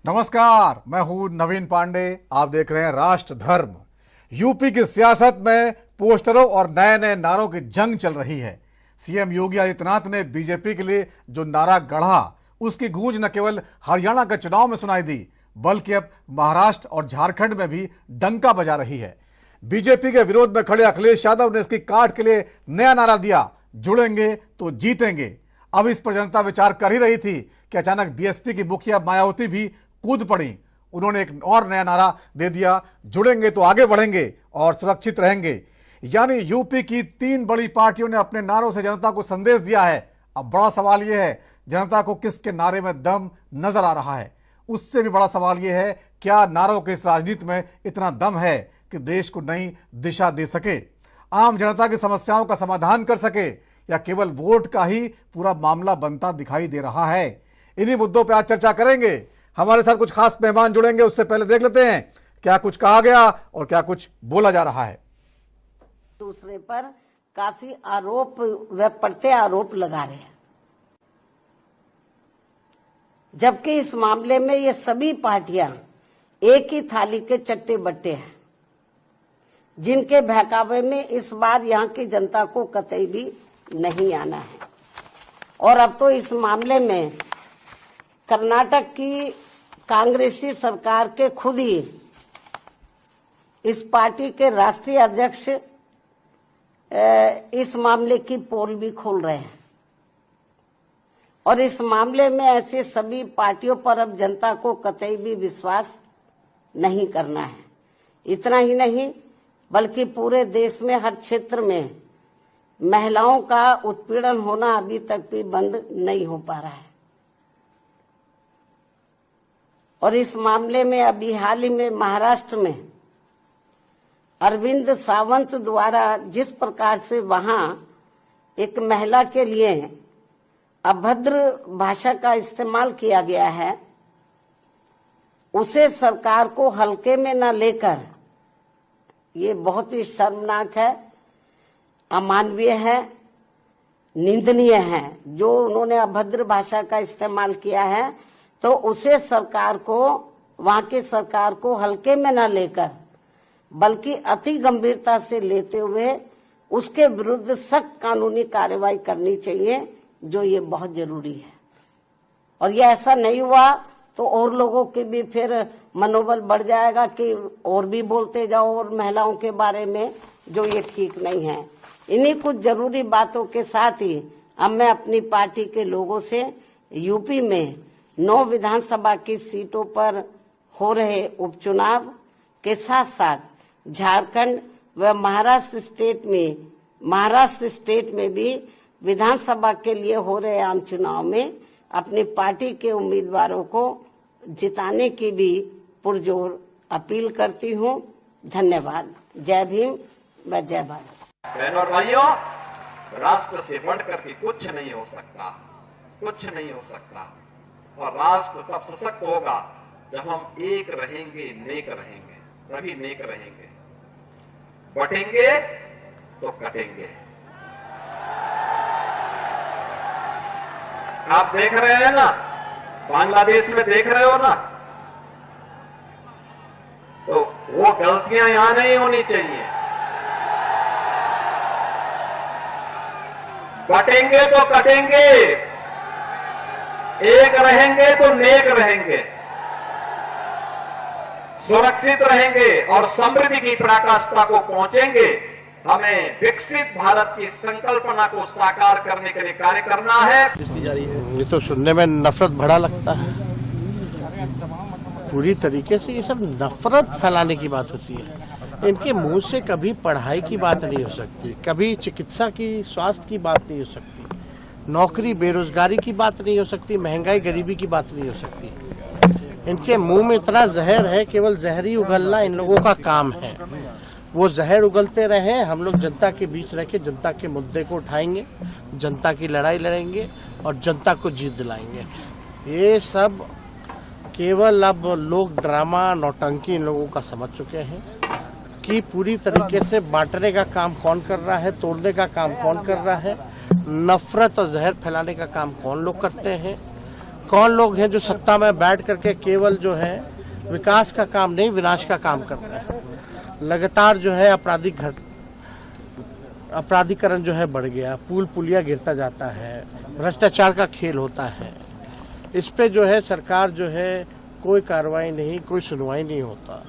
नमस्कार, मैं हूं नवीन पांडे। आप देख रहे हैं राष्ट्र धर्म। यूपी की सियासत में पोस्टरों और नए नए नारों की जंग चल रही है। सीएम योगी आदित्यनाथ ने बीजेपी के लिए जो नारा गढ़ा, उसकी गूंज न केवल हरियाणा के चुनाव में सुनाई दी, बल्कि अब महाराष्ट्र और झारखंड में भी डंका बजा रही है। बीजेपी के विरोध में खड़े अखिलेश यादव ने इसकी काट के लिए नया नारा दिया, जुड़ेंगे तो जीतेंगे। अब इस पर जनता विचार कर ही रही थी कि अचानक बीएसपी की मुखिया मायावती भी कूद पड़ी। उन्होंने एक और नया नारा दे दिया, जुड़ेंगे तो आगे बढ़ेंगे और सुरक्षित रहेंगे। यानी यूपी की 3 बड़ी पार्टियों ने अपने नारों से जनता को संदेश दिया है। अब बड़ा सवाल यह है, जनता को किसके नारे में दम नजर आ रहा है। उससे भी बड़ा सवाल यह है, क्या नारों के इस राजनीति में इतना दम है कि देश को नई दिशा दे सके, आम जनता की समस्याओं का समाधान कर सके, या केवल वोट का ही पूरा मामला बनता दिखाई दे रहा है। इन्हीं मुद्दों पर आज चर्चा करेंगे। हमारे साथ कुछ खास मेहमान जुड़ेंगे। उससे पहले देख लेते हैं क्या कुछ कहा गया और क्या कुछ बोला जा रहा है। दूसरे पर काफी आरोप व प्रत्य आरोप लगा रहे हैं, जबकि इस मामले में ये सभी पार्टियां एक ही थाली के चट्टे बट्टे हैं, जिनके बहकावे में इस बार यहाँ की जनता को कतई भी नहीं आना है। और अब तो इस मामले में कर्नाटक की कांग्रेसी सरकार के खुद ही इस पार्टी के राष्ट्रीय अध्यक्ष इस मामले की पोल भी खोल रहे हैं। और इस मामले में ऐसे सभी पार्टियों पर अब जनता को कतई भी विश्वास नहीं करना है। इतना ही नहीं, बल्कि पूरे देश में हर क्षेत्र में महिलाओं का उत्पीड़न होना अभी तक भी बंद नहीं हो पा रहा है। और इस मामले में अभी हाल ही में महाराष्ट्र में अरविंद सावंत द्वारा जिस प्रकार से वहां एक महिला के लिए अभद्र भाषा का इस्तेमाल किया गया है, उसे सरकार को हल्के में न लेकर, ये बहुत ही शर्मनाक है, अमानवीय है, निंदनीय है। जो उन्होंने अभद्र भाषा का इस्तेमाल किया है, तो उसे सरकार को, वहां की सरकार को हल्के में न लेकर, बल्कि अति गंभीरता से लेते हुए उसके विरुद्ध सख्त कानूनी कार्रवाई करनी चाहिए, जो ये बहुत जरूरी है। और ये ऐसा नहीं हुआ तो और लोगों के भी फिर मनोबल बढ़ जाएगा कि और भी बोलते जाओ और महिलाओं के बारे में, जो ये ठीक नहीं है। इन्हीं कुछ जरूरी बातों के साथ ही अब मैं अपनी पार्टी के लोगों से यूपी में 9 विधानसभा की सीटों पर हो रहे उपचुनाव के साथ साथ झारखंड व महाराष्ट्र स्टेट में भी विधानसभा के लिए हो रहे आम चुनाव में अपनी पार्टी के उम्मीदवारों को जिताने की भी पुरजोर अपील करती हूं। धन्यवाद। जय भीम व जय भारत। बहनों और भाइयों, राष्ट्र से बढ़कर के कुछ नहीं हो सकता, कुछ नहीं हो सकता। और राष्ट्र तब सशक्त होगा जब हम एक रहेंगे, नेक रहेंगे, तभी नेक रहेंगे। बटेंगे तो कटेंगे। आप देख रहे हैं ना, बांग्लादेश में देख रहे हो ना, तो वो गलतियां यहां नहीं होनी चाहिए। बटेंगे तो कटेंगे, एक रहेंगे तो नेक रहेंगे, सुरक्षित रहेंगे और समृद्धि की पराकाष्ठा को पहुंचेंगे। हमें विकसित भारत की संकल्पना को साकार करने के लिए कार्य करना है। ये तो सुनने में नफरत भरा लगता है। पूरी तरीके से ये सब नफरत फैलाने की बात होती है। इनके मुंह से कभी पढ़ाई की बात नहीं हो सकती, कभी चिकित्सा की, स्वास्थ्य की बात नहीं हो सकती, नौकरी बेरोजगारी की बात नहीं हो सकती, महंगाई गरीबी की बात नहीं हो सकती। इनके मुंह में इतना जहर है, केवल जहर ही उगलना इन लोगों का काम है। वो जहर उगलते रहे, हम लोग जनता के बीच रह के जनता के मुद्दे को उठाएंगे, जनता की लड़ाई लड़ेंगे और जनता को जीत दिलाएंगे। ये सब केवल अब लोग ड्रामा, नौटंकी इन लोगों का समझ चुके हैं कि पूरी तरीके से बांटने का काम कौन कर रहा है, तोड़ने का काम कौन कर रहा है, नफरत और जहर फैलाने का काम कौन लोग करते हैं। कौन लोग हैं जो सत्ता में बैठ करके केवल जो है विकास का काम नहीं विनाश का काम कर रहे हैं। लगातार जो है अपराधीकरण जो है बढ़ गया, पुल पुलिया गिरता जाता है, भ्रष्टाचार का खेल होता है। इस पे जो है सरकार जो है कोई कार्रवाई नहीं, कोई सुनवाई नहीं होता।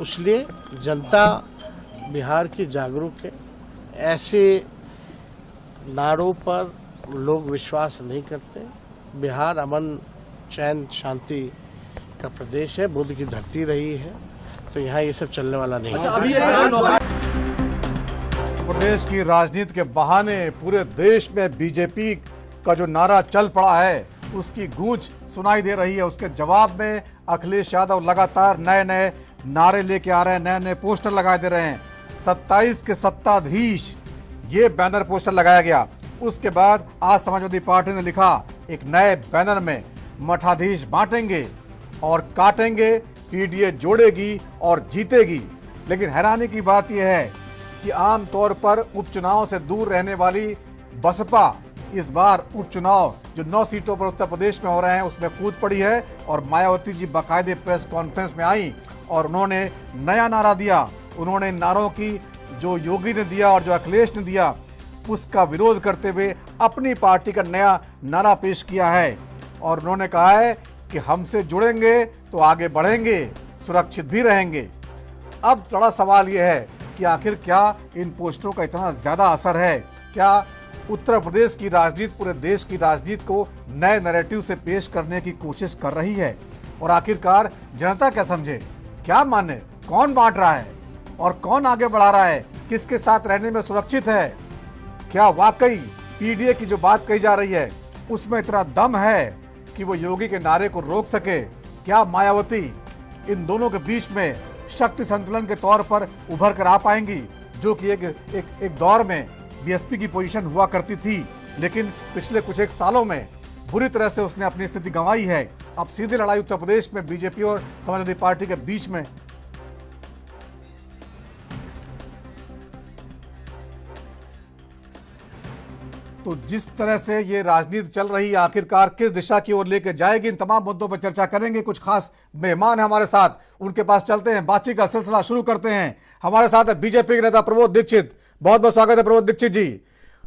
इसलिए जनता बिहार की जागरूक है। ऐसे नारों पर लोग विश्वास नहीं करते। बिहार अमन चैन शांति का प्रदेश है, बुद्ध की धरती रही है, तो यहाँ ये सब चलने वाला नहीं है। प्रदेश की राजनीति के बहाने पूरे देश में बीजेपी का जो नारा चल पड़ा है उसकी गूंज सुनाई दे रही है। उसके जवाब में अखिलेश यादव लगातार नए नए नारे लेके आ रहे हैं, नए नए पोस्टर लगाए दे रहे हैं। 27 के सत्ताधीश ये बैनर पोस्टर लगाया गया। उसके बाद आज समाजवादी पार्टी ने लिखा एक नए बैनर में, मठाधीश बांटेंगे और काटेंगे, पीडीए जोड़ेगी और जीतेगी। लेकिन हैरानी की बात यह है कि आमतौर पर उपचुनाव से दूर रहने वाली बसपा इस बार उपचुनाव जो 9 सीटों पर उत्तर प्रदेश में हो रहे हैं उसमें कूद पड़ी है। और मायावती जी बाकायदे प्रेस कॉन्फ्रेंस में आई और उन्होंने नया नारा दिया। उन्होंने नारों की जो योगी ने दिया और जो अखिलेश ने दिया उसका विरोध करते हुए अपनी पार्टी का नया नारा पेश किया है। और उन्होंने कहा है कि हमसे जुड़ेंगे तो आगे बढ़ेंगे, सुरक्षित भी रहेंगे। अब बड़ा सवाल यह है कि आखिर क्या इन पोस्टरों का इतना ज्यादा असर है? क्या उत्तर प्रदेश की राजनीति पूरे देश की राजनीति को नए नैरेटिव से पेश करने की कोशिश कर रही है? और आखिरकार जनता क्या समझे, क्या माने, कौन बांट रहा है और कौन आगे बढ़ा रहा है, किसके साथ रहने में सुरक्षित है? क्या वाकई पीडीए की जो बात कही जा रही है उसमें इतना दम है कि वो योगी के नारे को रोक सके? क्या मायावती इन दोनों के बीच में शक्ति संतुलन के तौर पर उभर कर आ पाएंगी, जो कि एक दौर में बीएसपी की पोजीशन हुआ करती थी, लेकिन पिछले कुछ एक सालों में बुरी तरह से उसने अपनी स्थिति गंवाई है। अब सीधी लड़ाई उत्तर प्रदेश में बीजेपी और समाजवादी पार्टी के बीच में। तो जिस तरह से ये राजनीति चल रही है आखिरकार किस दिशा की ओर लेकर जाएगी, इन तमाम मुद्दों पर चर्चा करेंगे। कुछ खास मेहमान हैं हमारे साथ, उनके पास चलते हैं, बातचीत का सिलसिला शुरू करते हैं। हमारे साथ है बीजेपी के नेता प्रबोध दीक्षित, बहुत बहुत स्वागत है प्रबोध दीक्षित जी।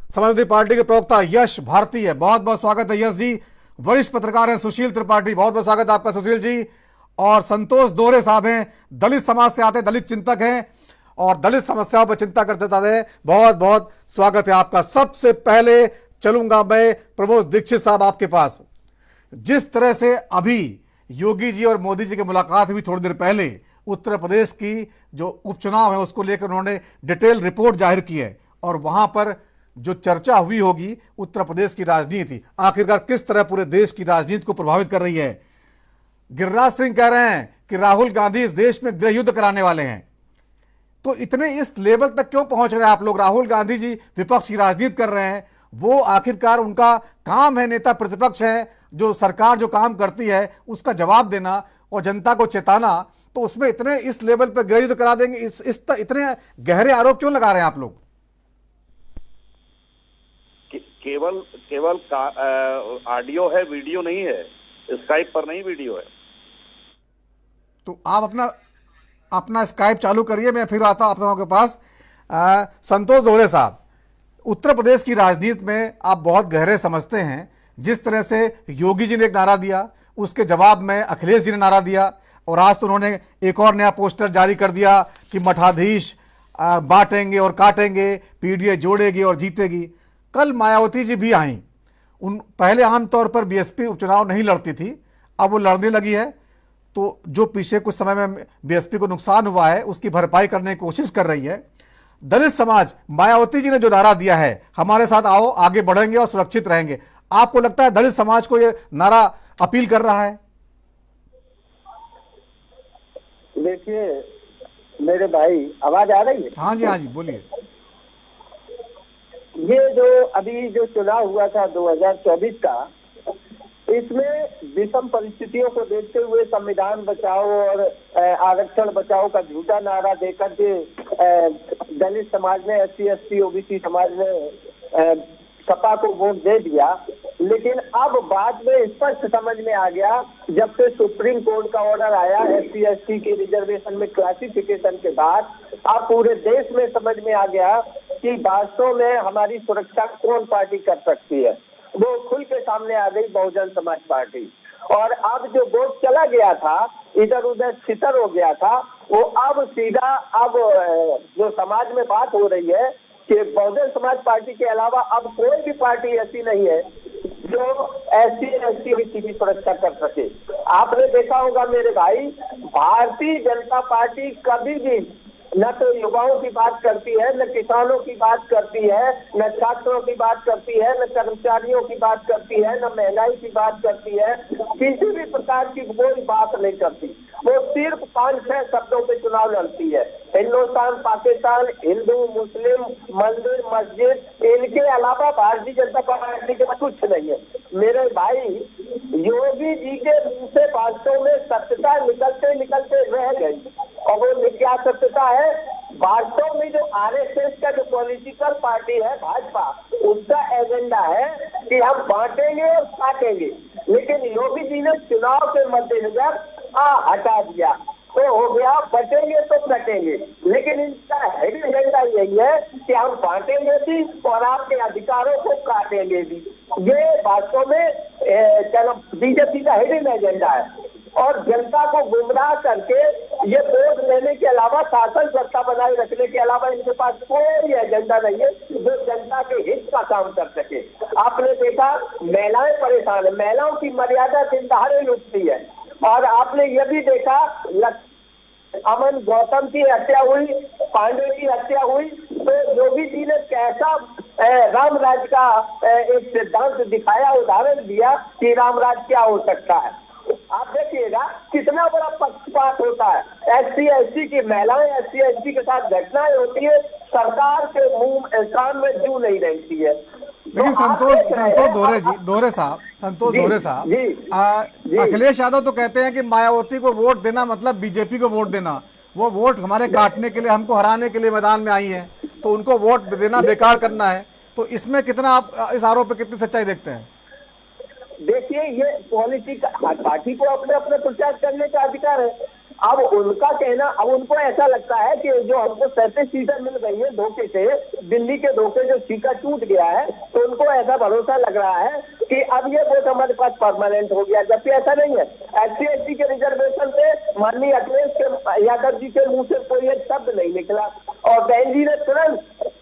समाजवादी पार्टी के प्रवक्ता यश भारती है, बहुत बहुत स्वागत है यश जी। वरिष्ठ पत्रकार हैं सुशील त्रिपाठी, बहुत बहुत स्वागत है आपका सुशील जी। और संतोष दोहरे साहब हैं, दलित समाज से आते, दलित चिंतक हैं और दलित समस्याओं पर चिंता करते थे, बहुत बहुत स्वागत है आपका। सबसे पहले चलूंगा मैं प्रबोध दीक्षित साहब आपके पास। जिस तरह से अभी योगी जी और मोदी जी की मुलाकात हुई थोड़ी देर पहले, उत्तर प्रदेश की जो उपचुनाव है उसको लेकर उन्होंने डिटेल रिपोर्ट जाहिर की है और वहां पर जो चर्चा हुई होगी उत्तर प्रदेश की राजनीति आखिरकार किस तरह पूरे देश की राजनीति को प्रभावित कर रही है। गिरिराज सिंह कह रहे हैं कि राहुल गांधी इस देश में गृह युद्ध कराने वाले हैं। तो इतने इस लेवल तक क्यों पहुंच रहे हैं आप लोग? राहुल गांधी जी विपक्ष की राजनीति कर रहे हैं, वो आखिरकार उनका काम है, नेता प्रतिपक्ष है, जो सरकार जो काम करती है उसका जवाब देना और जनता को चेताना। तो उसमें इतने इस लेवल पर गृह युद्ध करा देंगे, इतने गहरे आरोप क्यों लगा रहे हैं आप लोग? केवल ऑडियो है, वीडियो नहीं है, स्काइप पर नहीं वीडियो है। तो आप अपना स्काइप चालू करिए, मैं फिर आता हूं आप लोगों के पास। संतोष दोहरे साहब, उत्तर प्रदेश की राजनीति में आप बहुत गहरे समझते हैं। जिस तरह से योगी जी ने एक नारा दिया, उसके जवाब में अखिलेश जी ने नारा दिया और आज तो उन्होंने एक और नया पोस्टर जारी कर दिया कि मठाधीश बांटेंगे और काटेंगे, पीडीए जोड़ेगी और जीतेगी। कल मायावती जी भी आई। पहले आमतौर पर बीएसपी उपचुनाव नहीं लड़ती थी, अब वो लड़ने लगी है। तो जो पीछे कुछ समय में बीएसपी को नुकसान हुआ है उसकी भरपाई करने की कोशिश कर रही है। दलित समाज, मायावती जी ने जो नारा दिया है, हमारे साथ आओ, आगे बढ़ेंगे और सुरक्षित रहेंगे, आपको लगता है दलित समाज को ये नारा अपील कर रहा है? देखिए मेरे भाई, आवाज आ रही है? हाँ जी बोलिए। ये जो अभी जो चुनाव हुआ था 2024 का, इसमें विषम परिस्थितियों को देखते हुए संविधान बचाओ और आरक्षण बचाओ का झूठा नारा देकर के दलित समाज ने, SC ST OBC समाज ने सपा को वोट दे दिया। लेकिन अब बाद में स्पष्ट समझ में आ गया, जब से सुप्रीम कोर्ट का ऑर्डर आया SC/ST के रिजर्वेशन में क्लासिफिकेशन के बाद, अब पूरे देश में समझ में आ गया कि वास्तव में हमारी सुरक्षा कौन पार्टी कर सकती है। वो खुल के सामने आ गई बहुजन समाज पार्टी। और अब जो वोट चला गया था, इधर उधर छितर हो गया था, वो अब सीधा अब जो समाज में बात हो रही है कि बहुजन समाज पार्टी के अलावा अब कोई भी पार्टी ऐसी नहीं है जो SC/ST की सुरक्षा कर सके। आपने देखा होगा मेरे भाई, भारतीय जनता पार्टी कभी भी न तो युवाओं की बात करती है, न किसानों की बात करती है, न छात्रों की बात करती है, न कर्मचारियों की बात करती है, न महंगाई की बात करती है, किसी भी प्रकार की कोई बात नहीं करती। वो सिर्फ 5-6 शब्दों पे चुनाव लड़ती है। हिंदुस्तान, पाकिस्तान, हिंदू, मुस्लिम, मंदिर, मस्जिद, इनके अलावा भारतीय जनता पार्टी के पास कुछ नहीं है। मेरे भाई, योगी जी के मुंह से वास्तव में सत्यता निकलते निकलते रह गई। और वो क्या सत्यता है? वास्तव में जो RSS का जो पॉलिटिकल पार्टी है भाजपा, उसका एजेंडा है कि हम बांटेंगे और काटेंगे। लेकिन योगी जी ने चुनाव के मद्देनजर हटा दिया, तो हो गया बटेंगे तो कटेंगे। लेकिन इनका हेड एजेंडा यही है कि हम बांटेंगे भी और आपके अधिकारों को काटेंगे भी। ये वास्तव में बीजेपी का हिडन एजेंडा है। और जनता को गुमराह करके ये वोट लेने के अलावा, शासन सत्ता बनाए रखने के अलावा इनके पास कोई एजेंडा नहीं है जो जनता के हित का काम कर सके। आपने देखा, महिलाएं परेशान है, महिलाओं की मर्यादा दिन दहाड़े लुटती है। और आपने ये भी देखा, अमन गौतम की हत्या हुई, पांडे की हत्या हुई, तो योगी जी ने कैसा रामराज का एक सिद्धांत दिखाया, उदाहरण दिया कि रामराज क्या हो सकता है। आप देखिएगा कितना बड़ा पक्षपात होता है। SC/ST की महिलाएं, SC/ST के साथ घटनाएं होती है, सरकार के मुंह कान में जू नहीं रहती है। लेकिन संतोष दोहरे साहब, अखिलेश यादव तो कहते हैं कि मायावती को वोट देना मतलब बीजेपी को वोट देना। वो वोट हमारे काटने के लिए, हमको हराने के लिए मैदान में आई है, तो उनको वोट देना बेकार करना है। तो इसमें कितना आप इस आरोप पे कितनी सच्चाई देखते हैं? देखिए, ये पॉलिटिकल पार्टी को अपने अपने प्रचार करने का अधिकार है। अब उनका कहना, अब उनको ऐसा लगता है कि जो हमको 37 सीटें मिल गई है धोखे से, दिल्ली के धोखे जो सीका टूट गया है, तो उनको ऐसा भरोसा लग रहा है कि अब ये वोट हमारे पास परमानेंट हो गया, जबकि ऐसा नहीं है। SC/ST के रिजर्वेशन पे माननीय अखिलेश यादव जी के मुंह से कोई एक शब्द नहीं निकला। और बहन जी ने तुरंत,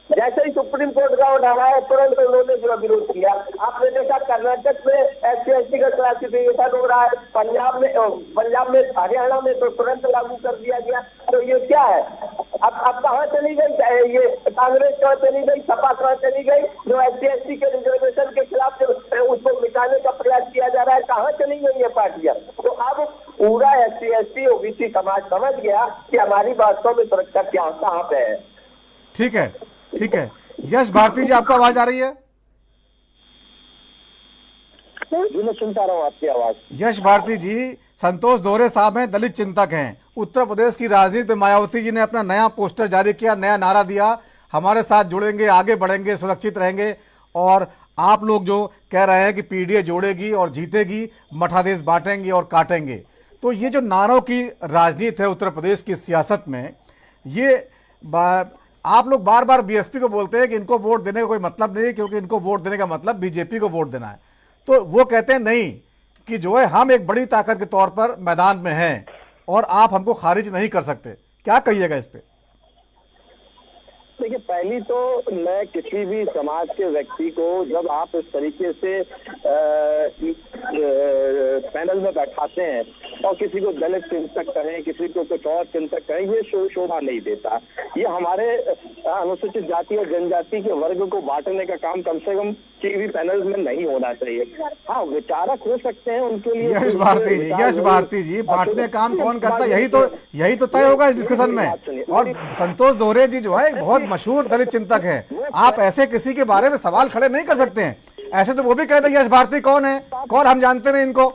जैसे ही सुप्रीम कोर्ट का ऑर्डर आया, तुरंत उन्होंने जो विरोध किया। आपने देखा कर्नाटक में SC/ST का क्लासिफिकेशन हो रहा है, पंजाब में, हरियाणा में तो तुरंत लागू कर दिया गया। तो ये क्या है? अब कहाँ चली गई ये कांग्रेस? कहाँ चली गई? सपा कहाँ चली गई? जो SC/ST के रिजर्वेशन के खिलाफ उसको मिटाने का प्रयास किया जा रहा है, कहाँ चली गई ये पार्टियां? तो अब पूरा SC/ST OBC समाज समझ गया कि हमारी वास्तव में सुरक्षा क्या कहाँ पे है। ठीक है, ठीक है। यश भारती जी, आपको आवाज आ रही है? जी, मैं सुनता रहा हूँ आपकी आवाज। यश भारती जी, संतोष दोहरे साहब हैं, दलित चिंतक हैं। उत्तर प्रदेश की राजनीति में मायावती जी ने अपना नया पोस्टर जारी किया, नया नारा दिया, हमारे साथ जुड़ेंगे, आगे बढ़ेंगे, सुरक्षित रहेंगे। और आप लोग जो कह रहे हैं कि PDA जोड़ेगी और जीतेगी, मठाधीश बांटेंगे और काटेंगे, तो ये जो नारों की राजनीति है उत्तर प्रदेश की सियासत में, ये आप लोग बार बार BSP को बोलते हैं कि इनको वोट देने का कोई मतलब नहीं, क्योंकि इनको वोट देने का मतलब BJP को वोट देना है। तो वो कहते हैं नहीं, कि जो है हम एक बड़ी ताकत के तौर पर मैदान में हैं और आप हमको खारिज नहीं कर सकते। क्या कहिएगा इस पे? देखिए, पहली तो मैं किसी भी समाज के व्यक्ति को जब आप इस तरीके से पैनल में बैठाते हैं और किसी को दलित चिंतक कहें, किसी को कुछ और चिंतक कहें, ये शोभा नहीं देता। ये हमारे अनुसूचित जाति और जनजाति के वर्ग को बांटने का काम कम से कम टीवी पैनल में नहीं होना चाहिए। हाँ, विचारक हो सकते हैं, उनके लिए यश भारती जी, बांटने काम कौन करता है? यही तो तय होगा इस डिस्कशन में। और संतोष दोहरे जी जो है बहुत मशहूर दलित चिंतक है, आप ऐसे किसी के बारे में सवाल खड़े नहीं कर सकते हैं। ऐसे तो वो भी कहते हैं यश भारती कौन है, कौन, हम जानते नहीं इनको।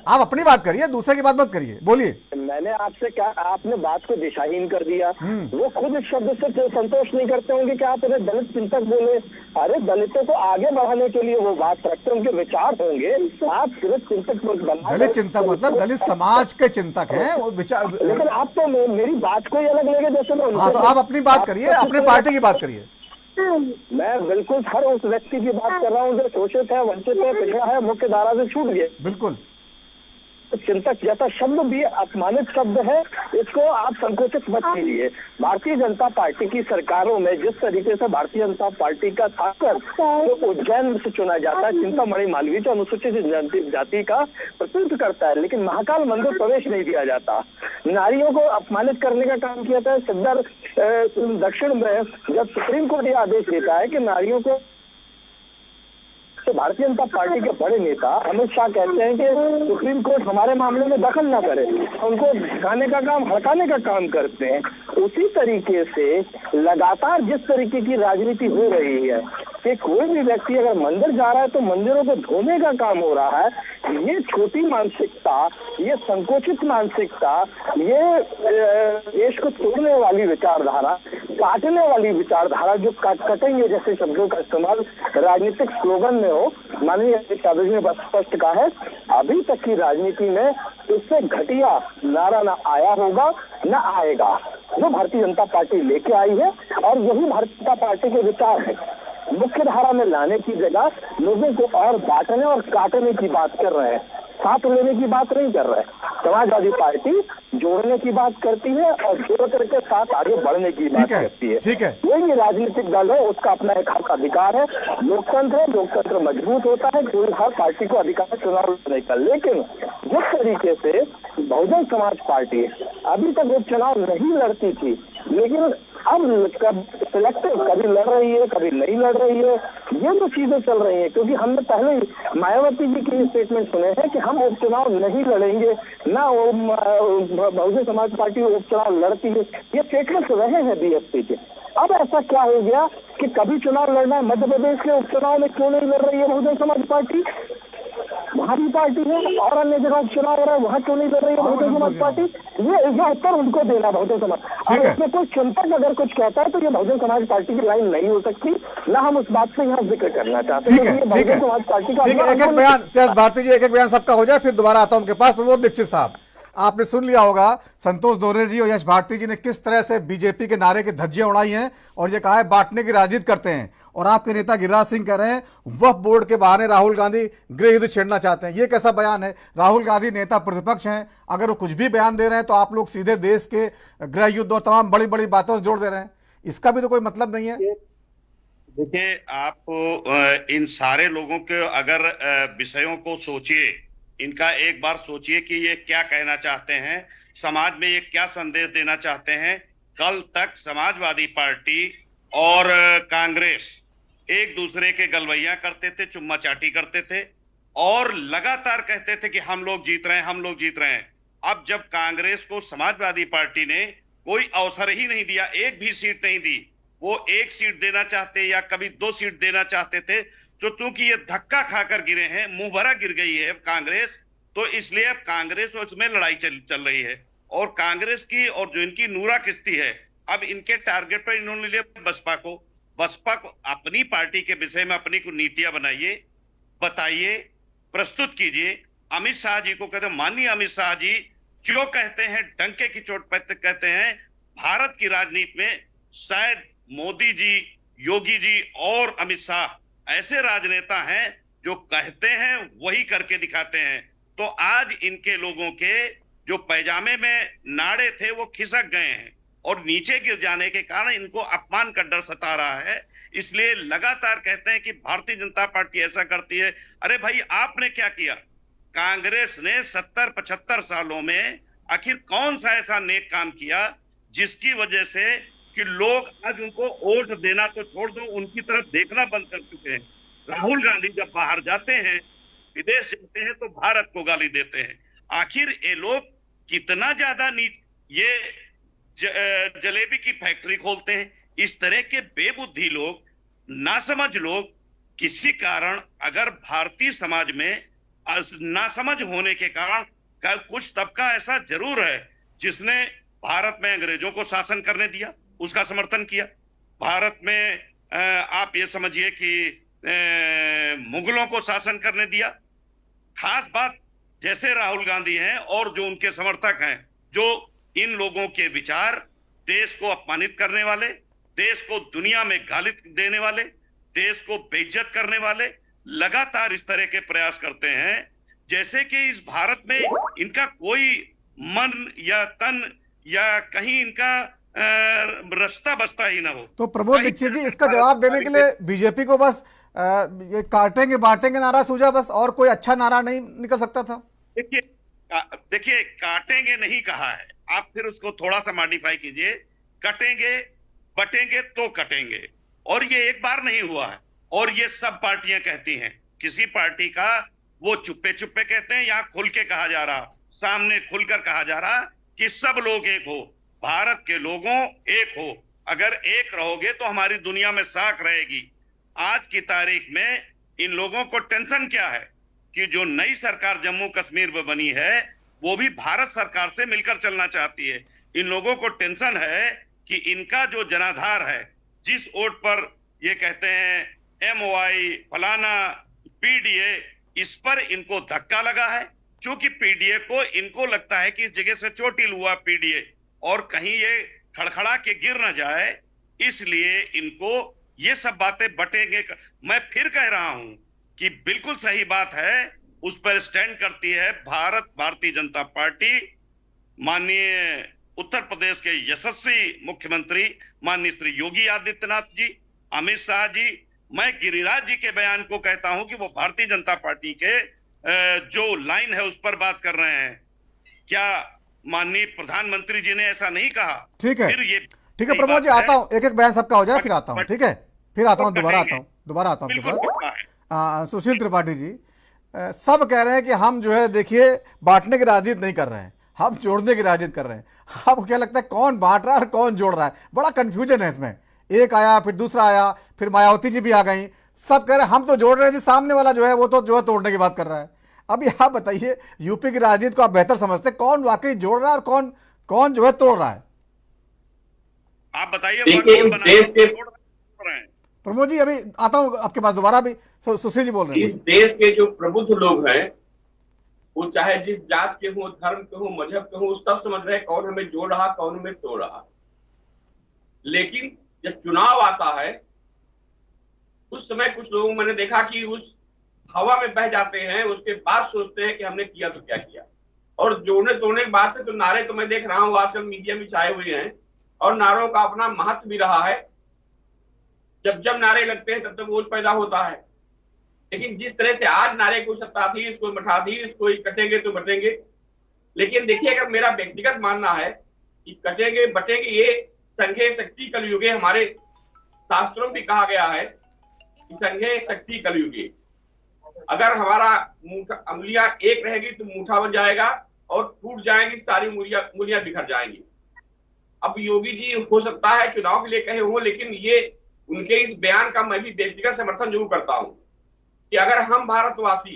आप अपनी बात करिए, दूसरे की बात मत करिए, बोलिए। मैंने आपसे क्या, आपने बात को दिशाहीन कर दिया। वो खुद इस शब्द से संतोष नहीं करते होंगे कि आप उन्हें दलित चिंतक बोले। अरे दलितों को आगे बढ़ाने के लिए वो बात रखते, उनके विचार होंगे। आप दलित चिंतक दलित चिंतक मतलब दलित समाज के चिंतक हैं वो विचार। लेकिन आप तो मेरी बात को ही अलग लेंगे जैसे मैं। हाँ, तो आप अपनी बात करिए, अपने पार्टी की बात करिए। मैं बिल्कुल हर उस व्यक्ति की बात कर रहा हूँ जो शोषित है, वंचित है, पिछड़ा है, मुख्य धारा से छूट गए। बिल्कुल। चिंतक जैसा शब्द भी अपमानित शब्द है, इसको आप संकोचित मत कीजिए। भारतीय जनता पार्टी की सरकारों में जिस तरीके से भारतीय जनता पार्टी का खासकर तो उज्जैन से चुना जाता है, चिंतामणि मालवीय जो अनुसूचित जाति का प्रतिनिधित्व करता है, लेकिन महाकाल मंदिर प्रवेश नहीं दिया जाता। नारियों को अपमानित करने का काम किया था। सदर दक्षिण में जब सुप्रीम कोर्ट यह आदेश देता है कि नारियों को, तो भारतीय जनता पार्टी के बड़े नेता अमित शाह कहते हैं कि सुप्रीम कोर्ट हमारे मामले में दखल ना करे, उनको भगाने का काम, हड़काने का काम करते हैं। उसी तरीके से लगातार जिस तरीके की राजनीति हो रही है कि कोई भी व्यक्ति अगर मंदिर जा रहा है तो मंदिरों को धोने का काम हो रहा है। ये छोटी मानसिकता, ये संकोचित मानसिकता, ये देश को तोड़ने वाली विचारधारा, काटने वाली विचारधारा, जो कटेंगे जैसे शब्दों का इस्तेमाल राजनीतिक स्लोगन में हो, माननीय अमित शाह ने बस स्पष्ट कहा है, अभी तक की राजनीति में इससे घटिया नारा न आया होगा न आएगा जो भारतीय जनता पार्टी लेके आई है। और यही भारतीय जनता पार्टी के विचार है। मुख्य धारा में लाने की जगह लोगों को और बांटने और काटने की बात कर रहे हैं, साथ लेने की बात नहीं कर रहे। समाजवादी पार्टी जोड़ने की बात करती है और जोड़ करके साथ आगे बढ़ने की बात करती है। ठीक है, कोई भी राजनीतिक दल है उसका अपना एक हक अधिकार है, लोकतंत्र है, लोकतंत्र मजबूत होता है, कोई हर पार्टी को अधिकार है चुनाव लड़ने का। लेकिन जिस तरीके से बहुजन समाज पार्टी अभी तक उपचुनाव नहीं लड़ती थी, लेकिन अब सिलेक्टिव कभी लड़ रही है, कभी नहीं लड़ रही है, ये तो चीजें चल रही हैं। क्योंकि हमने पहले ही मायावती जी के स्टेटमेंट सुने हैं कि हम उपचुनाव नहीं लड़ेंगे, ना बहुजन समाज पार्टी उपचुनाव लड़ती है, ये स्टेटमेंट रहे हैं बीएसपी के। अब ऐसा क्या हो गया कि कभी चुनाव लड़ना है? मध्य प्रदेश के उपचुनाव में क्यों नहीं लड़ रही है बहुजन समाज पार्टी? वहां भी पार्टी है और अन्य जगह उपचुनाव हो रहा है, वहां क्यों नहीं लड़ रही है बहुजन समाज पार्टी? ये उत्तर उनको देना बहुजन समाज। और इसमें कोई चिंतक अगर कुछ कहता है तो ये बहुजन समाज पार्टी की लाइन नहीं हो सकती, ना हम उस बात से यहाँ जिक्र करना चाहते हैं। बहुजन समाज पार्टी का एक एक बयान सियास भारती जी, एक एक बयान सबका हो जाए, फिर दोबारा आता हूं उनके पास। प्रमोद दीक्षित साहब, आपने सुन लिया होगा संतोष दोहरे जी और यश भारती जी ने किस तरह से बीजेपी के नारे की धज्जियां उड़ाई हैं और ये कहा है बांटने की राजनीति करते हैं। और आपके नेता गिरिराज सिंह कह रहे हैं वक्फ बोर्ड के बहाने राहुल गांधी गृह युद्ध छेड़ना चाहते हैं। ये कैसा बयान है? राहुल गांधी नेता प्रतिपक्ष हैं, अगर वो कुछ भी बयान दे रहे हैं तो आप लोग सीधे देश के गृह युद्ध और तमाम बड़ी बड़ी बातों से जोड़ दे रहे हैं। इसका भी तो कोई मतलब नहीं है। देखिए, आप इन सारे लोगों के अगर विषयों को सोचिए, इनका एक बार सोचिए कि ये क्या कहना चाहते हैं, समाज में ये क्या संदेश देना चाहते हैं। कल तक समाजवादी पार्टी और कांग्रेस एक दूसरे के गलवैया करते थे, चुम्मा चाटी करते थे और लगातार कहते थे कि हम लोग जीत रहे हैं, हम लोग जीत रहे हैं। अब जब कांग्रेस को समाजवादी पार्टी ने कोई अवसर ही नहीं दिया, एक भी सीट नहीं दी, वो एक सीट देना चाहते या कभी 2 सीट देना चाहते थे, जो चूंकि ये धक्का खाकर गिरे हैं, मुंह भरा गिर गई है कांग्रेस, तो इसलिए अब कांग्रेस और इसमें लड़ाई चल रही है। और कांग्रेस की और जो इनकी नूरा किश्ती है, अब इनके टारगेट पर इन्होंने लिया बसपा को। बसपा को अपनी पार्टी के विषय में अपनी को नीतियां बनाइए, बताइए, प्रस्तुत कीजिए। अमित शाह जी को कहते हैं, माननीय अमित शाह जी जो कहते हैं डंके की चोट पर कहते हैं, भारत की राजनीति में शायद मोदी जी, योगी जी और अमित शाह ऐसे राजनेता हैं जो कहते हैं वही करके दिखाते हैं। तो आज इनके लोगों के जो पैजामे में नाड़े थे वो खिसक गए हैं और नीचे गिर जाने के कारण इनको अपमान का डर सता रहा है। इसलिए लगातार कहते हैं कि भारतीय जनता पार्टी ऐसा करती है। अरे भाई, आपने क्या किया? कांग्रेस ने 70-75 सालों में आखिर कौन सा ऐसा नेक काम किया जिसकी वजह से कि लोग आज उनको वोट देना तो छोड़ दो, उनकी तरफ देखना बंद कर चुके हैं। राहुल गांधी जब बाहर जाते हैं, विदेश जाते हैं, तो भारत को गाली देते हैं। आखिर ये लोग कितना ज्यादा ये जलेबी की फैक्ट्री खोलते हैं। इस तरह के बेबुद्धि लोग, नासमझ लोग, किसी कारण अगर भारतीय समाज में नासमझ होने के कारण कुछ तबका ऐसा जरूर है जिसने भारत में अंग्रेजों को शासन करने दिया, उसका समर्थन किया। भारत में आप ये समझिए कि मुगलों को शासन करने दिया। खास बात, जैसे राहुल गांधी हैं और जो उनके समर्थक हैं, जो इन लोगों के विचार देश को अपमानित करने वाले, देश को दुनिया में गाली देने वाले, देश को बेइज्जत करने वाले, लगातार इस तरह के प्रयास करते हैं जैसे कि इस भारत में इनका कोई मन या तन या कहीं इनका रास्ता बसता ही ना हो। तो प्रमोद दीक्षित जी, इसका जवाब देने के लिए बीजेपी को बस ये काटेंगे बांटेंगे नारा सूझा बस, और कोई अच्छा नारा नहीं निकल सकता था? देखिए काटेंगे नहीं कहा है, आप फिर उसको थोड़ा सा मॉडिफाई कीजिए, कटेंगे बटेंगे तो कटेंगे। और ये एक बार नहीं हुआ है, और ये सब पार्टियां कहती हैं। किसी पार्टी का वो चुप्पे चुप्पे कहते हैं, यहाँ खुल के कहा जा रहा, सामने खुलकर कहा जा रहा कि सब लोग एक हो, भारत के लोगों एक हो। अगर एक रहोगे तो हमारी दुनिया में साख रहेगी। आज की तारीख में इन लोगों को टेंशन क्या है कि जो नई सरकार जम्मू कश्मीर में बनी है वो भी भारत सरकार से मिलकर चलना चाहती है। इन लोगों को टेंशन है कि इनका जो जनाधार है, जिस वोट पर ये कहते हैं MOI फलाना PDA, इस पर इनको धक्का लगा है, क्योंकि PDA को इनको लगता है कि इस जगह से चोटिल हुआ PDA और कहीं ये खड़खड़ा के गिर ना जाए, इसलिए इनको ये सब बातें बटेंगे। मैं फिर कह रहा हूं कि बिल्कुल सही बात है, उस पर स्टैंड करती है भारतीय जनता पार्टी। माननीय उत्तर प्रदेश के यशस्वी मुख्यमंत्री माननीय श्री योगी आदित्यनाथ जी, अमित शाह जी, मैं गिरिराज जी के बयान को कहता हूं कि वो भारतीय जनता पार्टी के जो लाइन है उस पर बात कर रहे हैं। क्या माननीय प्रधानमंत्री जी ने ऐसा नहीं कहा? ठीक है, फिर ये ठीक है प्रमोद जी, आता हूं, एक एक बयान सबका हो जाए फिर आता हूं। ठीक है, फिर आता हूं, दोबारा आता हूं आपके पास। सुशील त्रिपाठी जी, सब कह रहे हैं कि हम जो है देखिए बांटने की राजनीति नहीं कर रहे हैं, हम जोड़ने की राजनीति कर रहे हैं। आपको क्या लगता है कौन बांट रहा है और कौन जोड़ रहा है? बड़ा कंफ्यूजन है इसमें, एक आया फिर दूसरा आया, फिर मायावती जी भी आ गई, सब कह रहे हैं हम तो जोड़ रहे हैं जी, सामने वाला जो है वो तो जो है तोड़ने की बात कर रहा है। अभी आप बताइए, यूपी की राजनीति को आप बेहतर समझते हैं, कौन वाकई जोड़ रहा है और कौन कौन जो है तोड़ रहा है? आप बताइए। प्रमोद जी अभी आता हूं आपके पास दोबारा भी। सुशील जी बोल रहे हैं। इस देश के जो प्रबुद्ध लोग हैं, वो चाहे जिस जात के हो, धर्म के हो, मजहब के हो, सब समझ रहे हैं कौन हमें जोड़ रहा, कौन हमें तोड़ रहा। लेकिन जब चुनाव आता है उस समय कुछ लोगों मैंने देखा कि उस हवा में बह जाते हैं, उसके बाद सोचते हैं कि हमने किया तो क्या किया। और जोड़ने तोड़ने की बात है तो नारे तो मैं देख रहा हूं आजकल मीडिया में छाए हुए हैं, और नारों का अपना महत्व भी रहा है। जब जब नारे लगते हैं तब तक वोट पैदा होता है। लेकिन जिस तरह से आज नारे को सत्ता थी, इसको मठा दी, इसको कटेंगे तो बटेंगे। लेकिन देखिए, अगर मेरा व्यक्तिगत मानना है कि कटेंगे बटेंगे, ये संघे शक्ति कलयुगे, हमारे शास्त्रों में भी कहा गया है कि संघे शक्ति कलयुगे। अगर हमारा अंगुलियां एक रहेगी तो मुठा बन जाएगा, और टूट जाएंगी सारी उंगलियां बिखर जाएंगी। अब योगी जी हो सकता है चुनाव के लिए कहे हो, लेकिन ये उनके इस बयान का मैं भी व्यक्तिगत समर्थन जरूर करता हूं कि अगर हम भारतवासी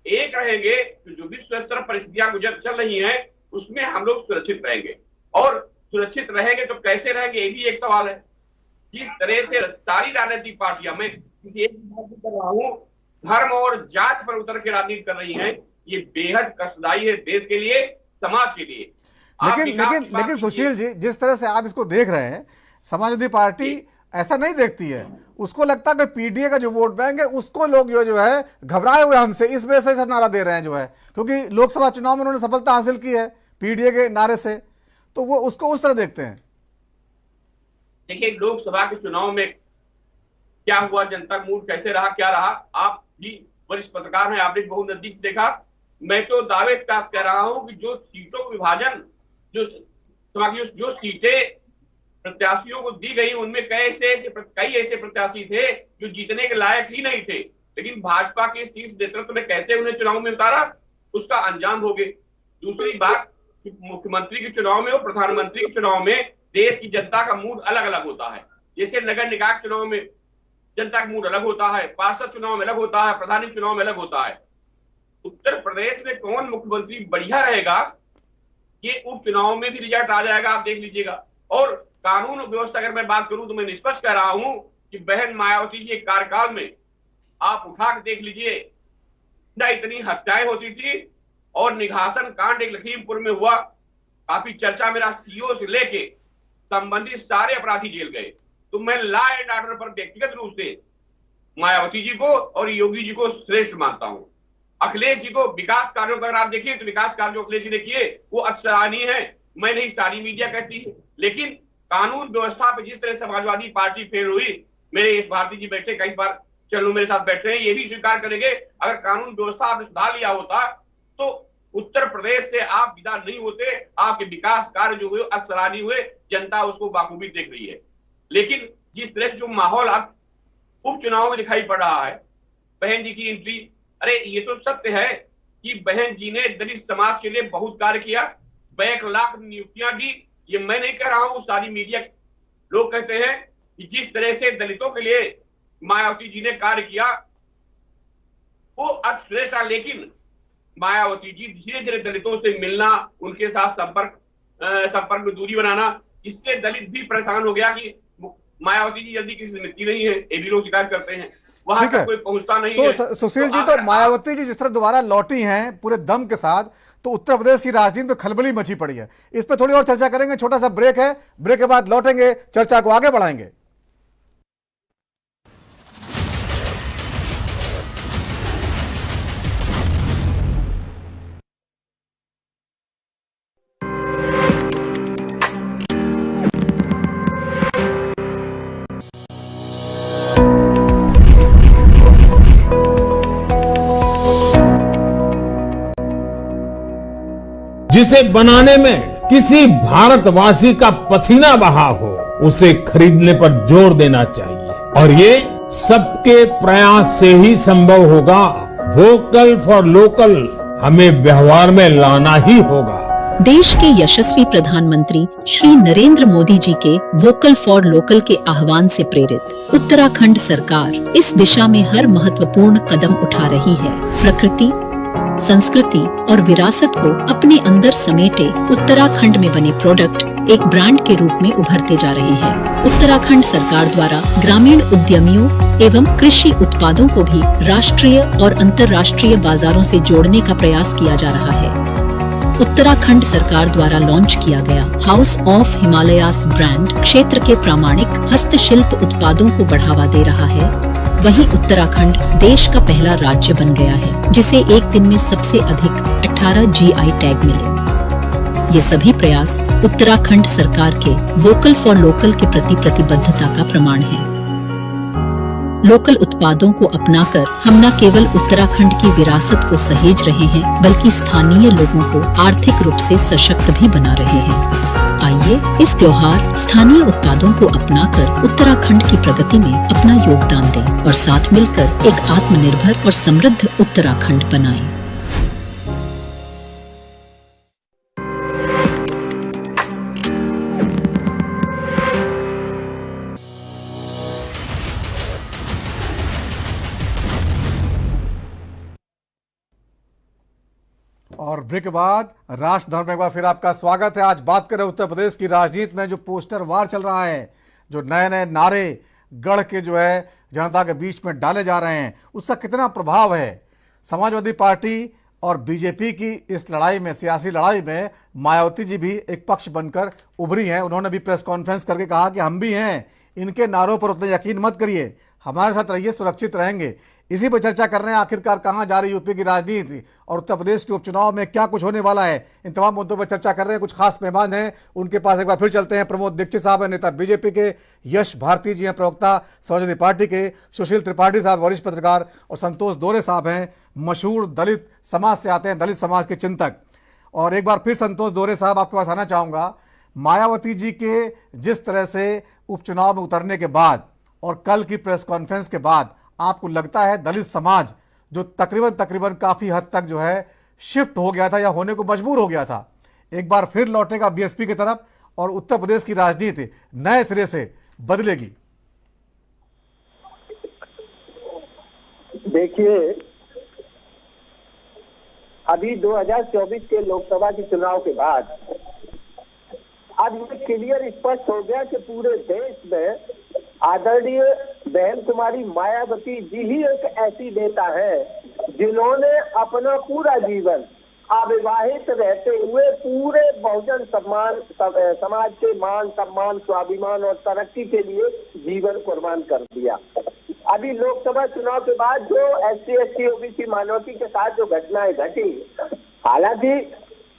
एक रहेंगे तो जो विश्व स्तर परिस्थितियां चल रही हैं उसमें हम लोग सुरक्षित रहेंगे। और सुरक्षित रहेंगे तो कैसे रहेंगे, ये भी एक सवाल है। जिस तरह से सारी राजनीतिक पार्टियां, मैं किसी एक बात कर रहा हूं, धर्म और जात पर उतर के राजनीति कर रही हैं, ये बेहद कष्टदायी है देश के लिए, समाज के लिए। लेकिन सुशील जी, जिस तरह से आप इसको देख रहे हैं, समाजवादी पार्टी ऐसा नहीं देखती है। उसको लगता है कि PDA का जो वोट बैंक है उसको लोग जो है घबराए हुए हमसे, इस वजह से नारा दे रहे हैं जो है, क्योंकि लोकसभा चुनाव में उन्होंने सफलता हासिल की है PDA के नारे से, तो वो उसको उस तरह देखते हैं। देखिए, लोकसभा के चुनाव में क्या हुआ, जनता का मूड कैसे रहा, क्या रहा, आप भी वरिष्ठ पत्रकार हैं, आपने बहुत नजदीक से देखा। मैं तो दावे के साथ कह रहा हूं कि जो सीटों का विभाजन, जो सीटें प्रत्याशियों को दी गई, उनमें कई ऐसे प्रत्याशी थे जो जीतने के लायक ही नहीं थे, लेकिन भाजपा के शीर्ष नेतृत्व ने कैसे उन्हें चुनाव में उतारा, उसका अंजाम हो गए। दूसरी बात, मुख्यमंत्री के चुनाव में और प्रधानमंत्री के चुनाव में देश की जनता का मूड अलग अलग होता है। जैसे नगर निकाय चुनाव में जनता का मूड अलग होता है, पार्षद चुनाव में अलग होता है, प्रधानी चुनाव में अलग होता है। उत्तर प्रदेश में कौन मुख्यमंत्री बढ़िया रहेगा, ये उपचुनाव में भी रिजल्ट आ जाएगा, आप देख लीजिएगा। और कानून व्यवस्था अगर मैं बात करूं तो मैं निष्पक्ष कह रहा हूं कि बहन मायावती जी के कार्यकाल में आप उठा के देख लीजिए, इतनी हत्याएं होती थी और निघासन कांड एक लखीमपुर में हुआ, काफी चर्चा मेरा सीओ से लेके संबंधित सारे अपराधी जेल गए। तो मैं लॉ एंड ऑर्डर पर व्यक्तिगत रूप से मायावती जी को और योगी जी को श्रेष्ठ मानता हूं। अखिलेश जी को विकास कार्यों पर अगर आप देखिए तो विकास कार्य जो अखिलेश जी ने किए वो अक्षरानीय है, मैं नहीं सारी मीडिया कहती है। लेकिन कानून व्यवस्था पे जिस तरह समाजवादी पार्टी फेल हुई, मेरे इस भारती जी बैठे कई बार चलो मेरे साथ बैठे हैं, ये भी स्वीकार करेंगे अगर कानून व्यवस्था आपने सुधार लिया होता तो उत्तर प्रदेश से आप विदा नहीं होते, आपके विकास कार्य जो हुए अक्षरानीय हुए, जनता उसको बाखूबी देख रही है। लेकिन जिस तरह से जो माहौल अब उपचुनाव में दिखाई पड़ रहा है, बहन जी की एंट्री, अरे ये तो सत्य है कि बहन जी ने दलित समाज के लिए बहुत कार्य किया, 1 लाख नियुक्तियां दी, ये मैं नहीं कह रहा हूं, सारी मीडिया लोग कहते हैं कि जिस तरह से दलितों के लिए मायावती जी ने कार्य किया वो अतिश्रेष्ठ। लेकिन मायावती जी धीरे धीरे दलितों से मिलना, उनके साथ संपर्क में दूरी बनाना, इससे दलित भी परेशान हो गया कि मायावती जी जल्दी किसी से मिलती नहीं है, ये भी लोग शिकायत करते हैं, वहां तक कोई पहुंचता नहीं है। तो सुशील जी, तो मायावती जी जिस तरह दोबारा लौटी हैं पूरे दम के साथ, तो उत्तर प्रदेश की राजनीति में खलबली मची पड़ी है। इस पर थोड़ी और चर्चा करेंगे, छोटा सा ब्रेक है, ब्रेक के बाद लौटेंगे, चर्चा को आगे बढ़ाएंगे। जिसे बनाने में किसी भारतवासी का पसीना बहा हो, उसे खरीदने पर जोर देना चाहिए और ये सबके प्रयास से ही संभव होगा। वोकल फॉर लोकल हमें व्यवहार में लाना ही होगा। देश के यशस्वी प्रधानमंत्री श्री नरेंद्र मोदी जी के वोकल फॉर लोकल के आह्वान से प्रेरित उत्तराखंड सरकार इस दिशा में हर महत्वपूर्ण कदम उठा रही है। प्रकृति, संस्कृति और विरासत को अपने अंदर समेटे उत्तराखंड में बने प्रोडक्ट एक ब्रांड के रूप में उभरते जा रहे हैं। उत्तराखंड सरकार द्वारा ग्रामीण उद्यमियों एवं कृषि उत्पादों को भी राष्ट्रीय और अंतर्राष्ट्रीय बाजारों से जोड़ने का प्रयास किया जा रहा है। उत्तराखंड सरकार द्वारा लॉन्च किया गया हाउस ऑफ हिमालयास ब्रांड क्षेत्र के प्रामाणिक हस्तशिल्प उत्पादों को बढ़ावा दे रहा है। वहीं उत्तराखंड देश का पहला राज्य बन गया है जिसे एक दिन में सबसे अधिक 18 GI टैग मिले। ये सभी प्रयास उत्तराखंड सरकार के वोकल फॉर लोकल के प्रति प्रतिबद्धता का प्रमाण है। लोकल उत्पादों को अपनाकर हम न केवल उत्तराखंड की विरासत को सहेज रहे हैं, बल्कि स्थानीय लोगों को आर्थिक रूप से सशक्त भी बना रहे हैं। आइए इस त्योहार स्थानीय उत्पादों को अपनाकर उत्तराखंड की प्रगति में अपना योगदान दें और साथ मिलकर एक आत्मनिर्भर और समृद्ध उत्तराखंड बनाएं। और ब्रेक के बाद राष्ट्र धर्म में एक बार फिर आपका स्वागत है। आज बात करें उत्तर प्रदेश की राजनीति में जो पोस्टर वार चल रहा है, जो नए नए नारे गढ़ के जो है जनता के बीच में डाले जा रहे हैं, उसका कितना प्रभाव है। समाजवादी पार्टी और बीजेपी की इस लड़ाई में, सियासी लड़ाई में मायावती जी भी एक पक्ष बनकर उभरी हैं। उन्होंने भी प्रेस कॉन्फ्रेंस करके कहा कि हम भी हैं, इनके नारों पर उतना यकीन मत करिए, हमारे साथ रहिए, सुरक्षित रहेंगे। इसी पर चर्चा कर रहे हैं, आखिरकार कहां जा रही यूपी की राजनीति और उत्तर प्रदेश के उपचुनाव में क्या कुछ होने वाला है। इन तमाम मुद्दों पर चर्चा कर रहे हैं। कुछ खास मेहमान हैं, उनके पास एक बार फिर चलते हैं। प्रमोद दीक्षित साहब हैं, नेता बीजेपी के। यश भारती जी हैं, प्रवक्ता समाजवादी पार्टी के। सुशील त्रिपाठी साहब वरिष्ठ पत्रकार, और संतोष दोरे साहब हैं, मशहूर दलित समाज से आते हैं, दलित समाज के चिंतक। और एक बार फिर संतोष दोरे साहब आपके पास आना चाहूँगा। मायावती जी के जिस तरह से उपचुनाव में उतरने के बाद और कल की प्रेस कॉन्फ्रेंस के बाद आपको लगता है दलित समाज जो तकरीबन काफी हद तक जो है शिफ्ट हो गया था या होने को मजबूर हो गया था, एक बार फिर लौटेगा बीएसपी की तरफ और उत्तर प्रदेश की राजनीति नए सिरे से बदलेगी? देखिए, अभी 2024 के लोकसभा के चुनाव के बाद अब ये क्लियर स्पष्ट हो गया कि पूरे देश में आदरणीय बहन कुमारी मायावती जी ही एक ऐसी नेता है जिन्होंने अपना पूरा जीवन अविवाहित रहते हुए पूरे बहुजन समाज के मान सम्मान स्वाभिमान और तरक्की के लिए जीवन कुर्बान कर दिया। अभी लोकसभा चुनाव के बाद जो SC ST OBC माइनॉरिटी के साथ जो घटनाएं घटी, हालांकि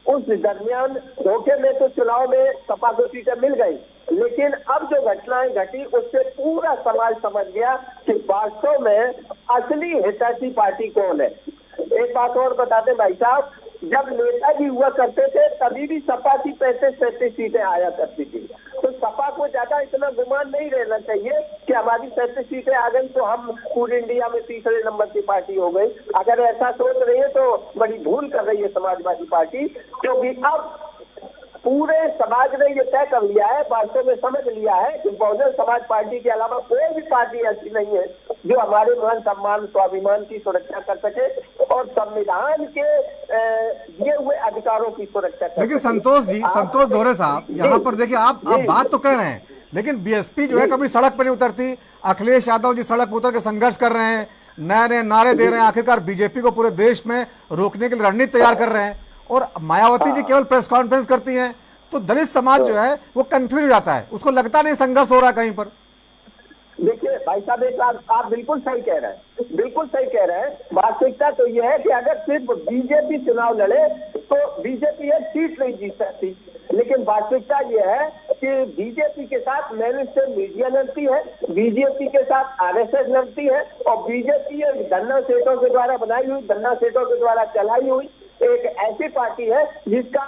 उस दरमियान धोखे में तो चुनाव में सपा को सीटें मिल गई, लेकिन अब जो घटनाएं घटी उससे पूरा समाज समझ गया कि वास्तव में असली हितैषी पार्टी कौन है। एक बात और बताते भाई साहब, जब नेताजी हुआ करते थे तभी भी सपा की 35-37 सीटें आया करती थी, तो सपा को ज्यादा इतना गुमान नहीं रहना चाहिए कि हमारी 37 सीटें आ गई तो हम पूरे इंडिया में तीसरे नंबर की पार्टी हो गई। अगर ऐसा सोच रही है तो बड़ी भूल कर रही है समाजवादी पार्टी, क्योंकि अब पूरे समाज ने ये तय कर लिया है, वास्तव में समझ लिया है कि बहुजन समाज पार्टी के अलावा कोई भी पार्टी ऐसी नहीं है जो हमारे मान सम्मान स्वाभिमान की सुरक्षा कर सके और संविधान के दिए हुए अधिकारों की सुरक्षा कर। लेकिन संतोष जी, संतोष दोहरे साहब, यहाँ पर देखिए आप बात तो कह रहे हैं, लेकिन BSP जो है कभी सड़क पर नहीं उतरती। अखिलेश यादव जी सड़क पर उतर के संघर्ष कर रहे हैं, नए नए नारे दे रहे हैं, आखिरकार बीजेपी को पूरे देश में रोकने के लिए रणनीति तैयार कर रहे हैं, और मायावती जी केवल प्रेस कॉन्फ्रेंस करती हैं, तो दलित समाज जो है वो कंफ्यूज हो जाता है, उसको लगता नहीं संघर्ष हो रहा है कहीं पर। देखिए भाई साहब, एक आप बिल्कुल सही कह रहे हैं, बिल्कुल सही कह रहे हैं। वास्तविकता तो यह है कि अगर सिर्फ बीजेपी चुनाव लड़े तो बीजेपी एक सीट नहीं जीत सकती, लेकिन वास्तविकता यह है कि बीजेपी के साथ मेनस्ट्रीम मीडिया लड़ती है, बीजेपी के साथ RSS लड़ती है, और बीजेपी धन्ना सेठों के द्वारा बनाई हुई, धन्ना सेठों के द्वारा चलाई हुई एक ऐसी पार्टी है जिसका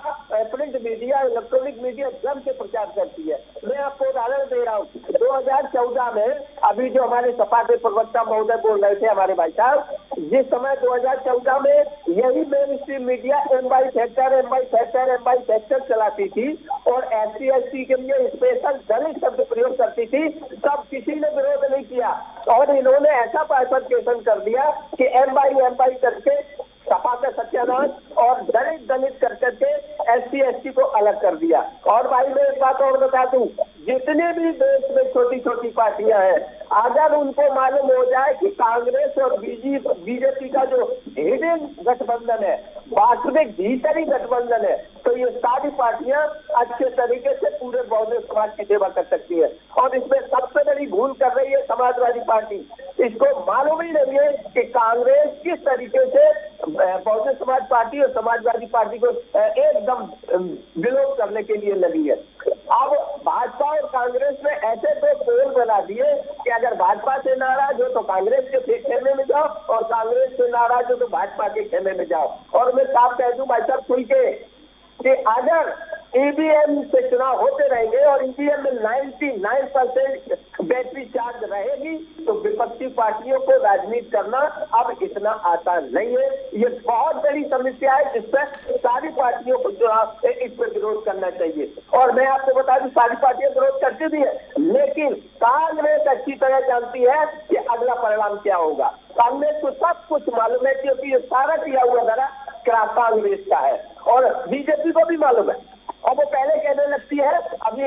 प्रिंट मीडिया इलेक्ट्रॉनिक मीडिया जम के प्रचार करती है। मैं आपको उदाहरण दे रहा हूँ, 2014 में अभी जो हमारे सपा के प्रवक्ता महोदय बोल रहे थे हमारे भाई साहब, जिस समय 2014 में यही main stream media MY factor चलाती थी और SC ST के लिए स्पेशल दलित शब्द प्रयोग करती थी, तब किसी ने विरोध नहीं किया, और इन्होंने ऐसा बाइफरकेशन कर दिया कि MY करके सपा का सत्यानाश और दलित कर करके SC ST को अलग कर दिया। और भाई मैं एक बात और बता दूं, जितने भी देश में छोटी छोटी पार्टियां हैं, अगर उनको मालूम हो जाए कि कांग्रेस और बीजेपी का जो हिडन गठबंधन है, वास्तविक भीतरी गठबंधन है, तो ये सारी पार्टियां अच्छे तरीके से पूरे बहुजन समाज की सेवा कर सकती है। और इसमें सबसे बड़ी भूल कर रही है समाजवादी पार्टी, इसको मालूम ही नहीं है कि कांग्रेस किस तरीके से बहुजन समाज पार्टी और समाजवादी पार्टी को एकदम विरोध करने के लिए लगी है। अब भाजपा और कांग्रेस ने ऐसे तो पोल बना दिए कि अगर भाजपा से नाराज हो तो कांग्रेस के खेमे में जाओ, और कांग्रेस से नाराज हो तो भाजपा के खेमे में जाओ। और मैं साफ कह दूं भाई साहब खुल के कि अगर EVM से चुनाव होते रहेंगे और EVM में 99% बैटरी चार्ज रहेगी तो विपक्षी पार्टियों को राजनीति करना अब इतना आसान नहीं है। ये बहुत बड़ी समस्या है जिस पर सारी पार्टियों को चुनाव इस पर विरोध करना चाहिए। और मैं आपको बता दूं, सारी पार्टियां विरोध करती भी है, लेकिन कांग्रेस अच्छी तरह जानती है कि अगला परिणाम क्या होगा। कांग्रेस को सब कुछ मालूम है क्योंकि ये सारा किया हुआ धरा कांग्रेस का है, और बीजेपी को भी मालूम है, और वो पहले कहने लगती है। अभी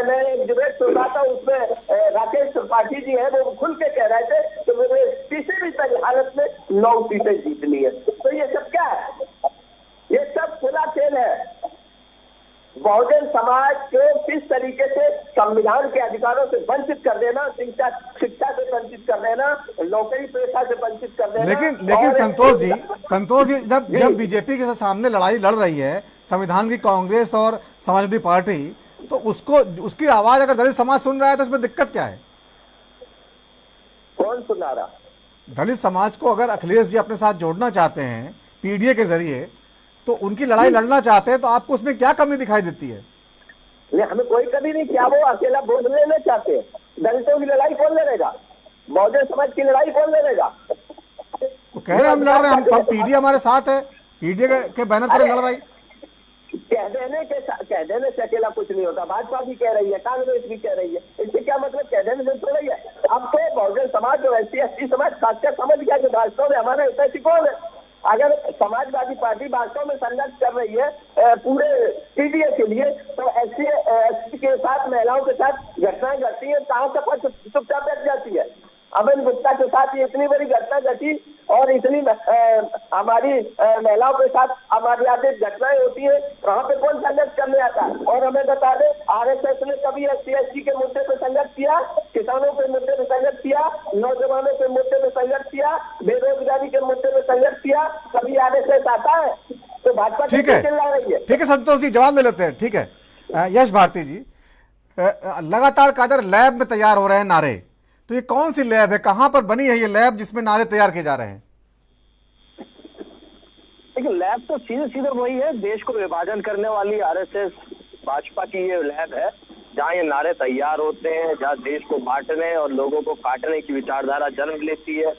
मैं एक डिबेट सुन रहा था, उसमें राकेश त्रिपाठी जी है, वो खुल के कह रहे थे कि मुझे किसी भी तरह हालत में 9 सीटें जीतनी है। तो ये सब क्या है? ये सब खुला खेल है। बहुजन समाज को किस तरीके से संविधान के अधिकारों से वंचित कर देना, शिक्षा से वंचित कर देना, नौकरी पेशा से वंचित कर देना। लेकिन संतोष जी जब बीजेपी के सामने लड़ाई लड़ रही है संविधान की कांग्रेस और समाजवादी पार्टी, तो उसकी आवाज अगर दलित समाज सुन रहा है तो इसमें दिक्कत क्या है? कौन सुना रहा? दलित समाज को अगर अखिलेश जी अपने साथ जोड़ना चाहते हैं PDA के जरिए, तो उनकी लड़ाई लड़ना चाहते हैं, तो आपको उसमें क्या कमी दिखाई देती है? नहीं, हमें कोई कमी नहीं। क्या वो अकेला वोट लेना चाहते हैं? दलितों की लड़ाई कौन लड़ेगा? बहुजन समाज की लड़ाई कौन लड़ेगा? वो कह रहे हैं हम लड़ रहे हैं, हम PDA हमारे साथ है, PDA के बैनर पर लड़ रही। कह देने से अकेला कुछ नहीं होता। भाजपा भी कह रही है, कांग्रेस भी कह रही है, इससे क्या मतलब? कह देने से थोड़ा ही है। अब तो बहुजन समाज और SC ST समाज खासकर समझ गया कि वास्तव में हमारा हितैषी कौन है। अगर समाजवादी पार्टी वास्तव में संघर्ष कर रही है पूरे पीडीए के लिए, तो एससी के साथ, महिलाओं के साथ घटनाएं घटती है, कहां से चुपचाप बैठ जाती है। अमन गुप्ता के साथ ये इतनी बड़ी घटना घटी और इतनी हमारी महिलाओं के साथ अमर्यादित घटनाएं होती है, वहां पे कौन संघर्ष करने आता है। और हमें बता दें, आरएसएस ने कभी SC के मुद्दे पे संघर्ष किया, किसानों के मुद्दे पे संघर्ष किया, नौजवानों के मुद्दे पे संघर्ष किया, बेरोजगारी के मुद्दे पे संघर्ष किया, कभी आरएसएस आता है? तो भाजपा ठीक है, ठीक है संतोष जी, जवाब ले लेते हैं। ठीक है, यश भारती जी, लगातार कादर लैब में तैयार हो रहे हैं नारे, तो ये कौन सी लैब है, कहां पर बनी है ये लैब जिसमें नारे तैयार किए जा रहे हैं? देखिए, लैब तो सीधे सीधे वही है, देश को विभाजन करने वाली आरएसएस भाजपा की ये लैब है, जहाँ ये नारे तैयार होते हैं, जहाँ देश को बांटने और लोगों को काटने की विचारधारा जन्म लेती है,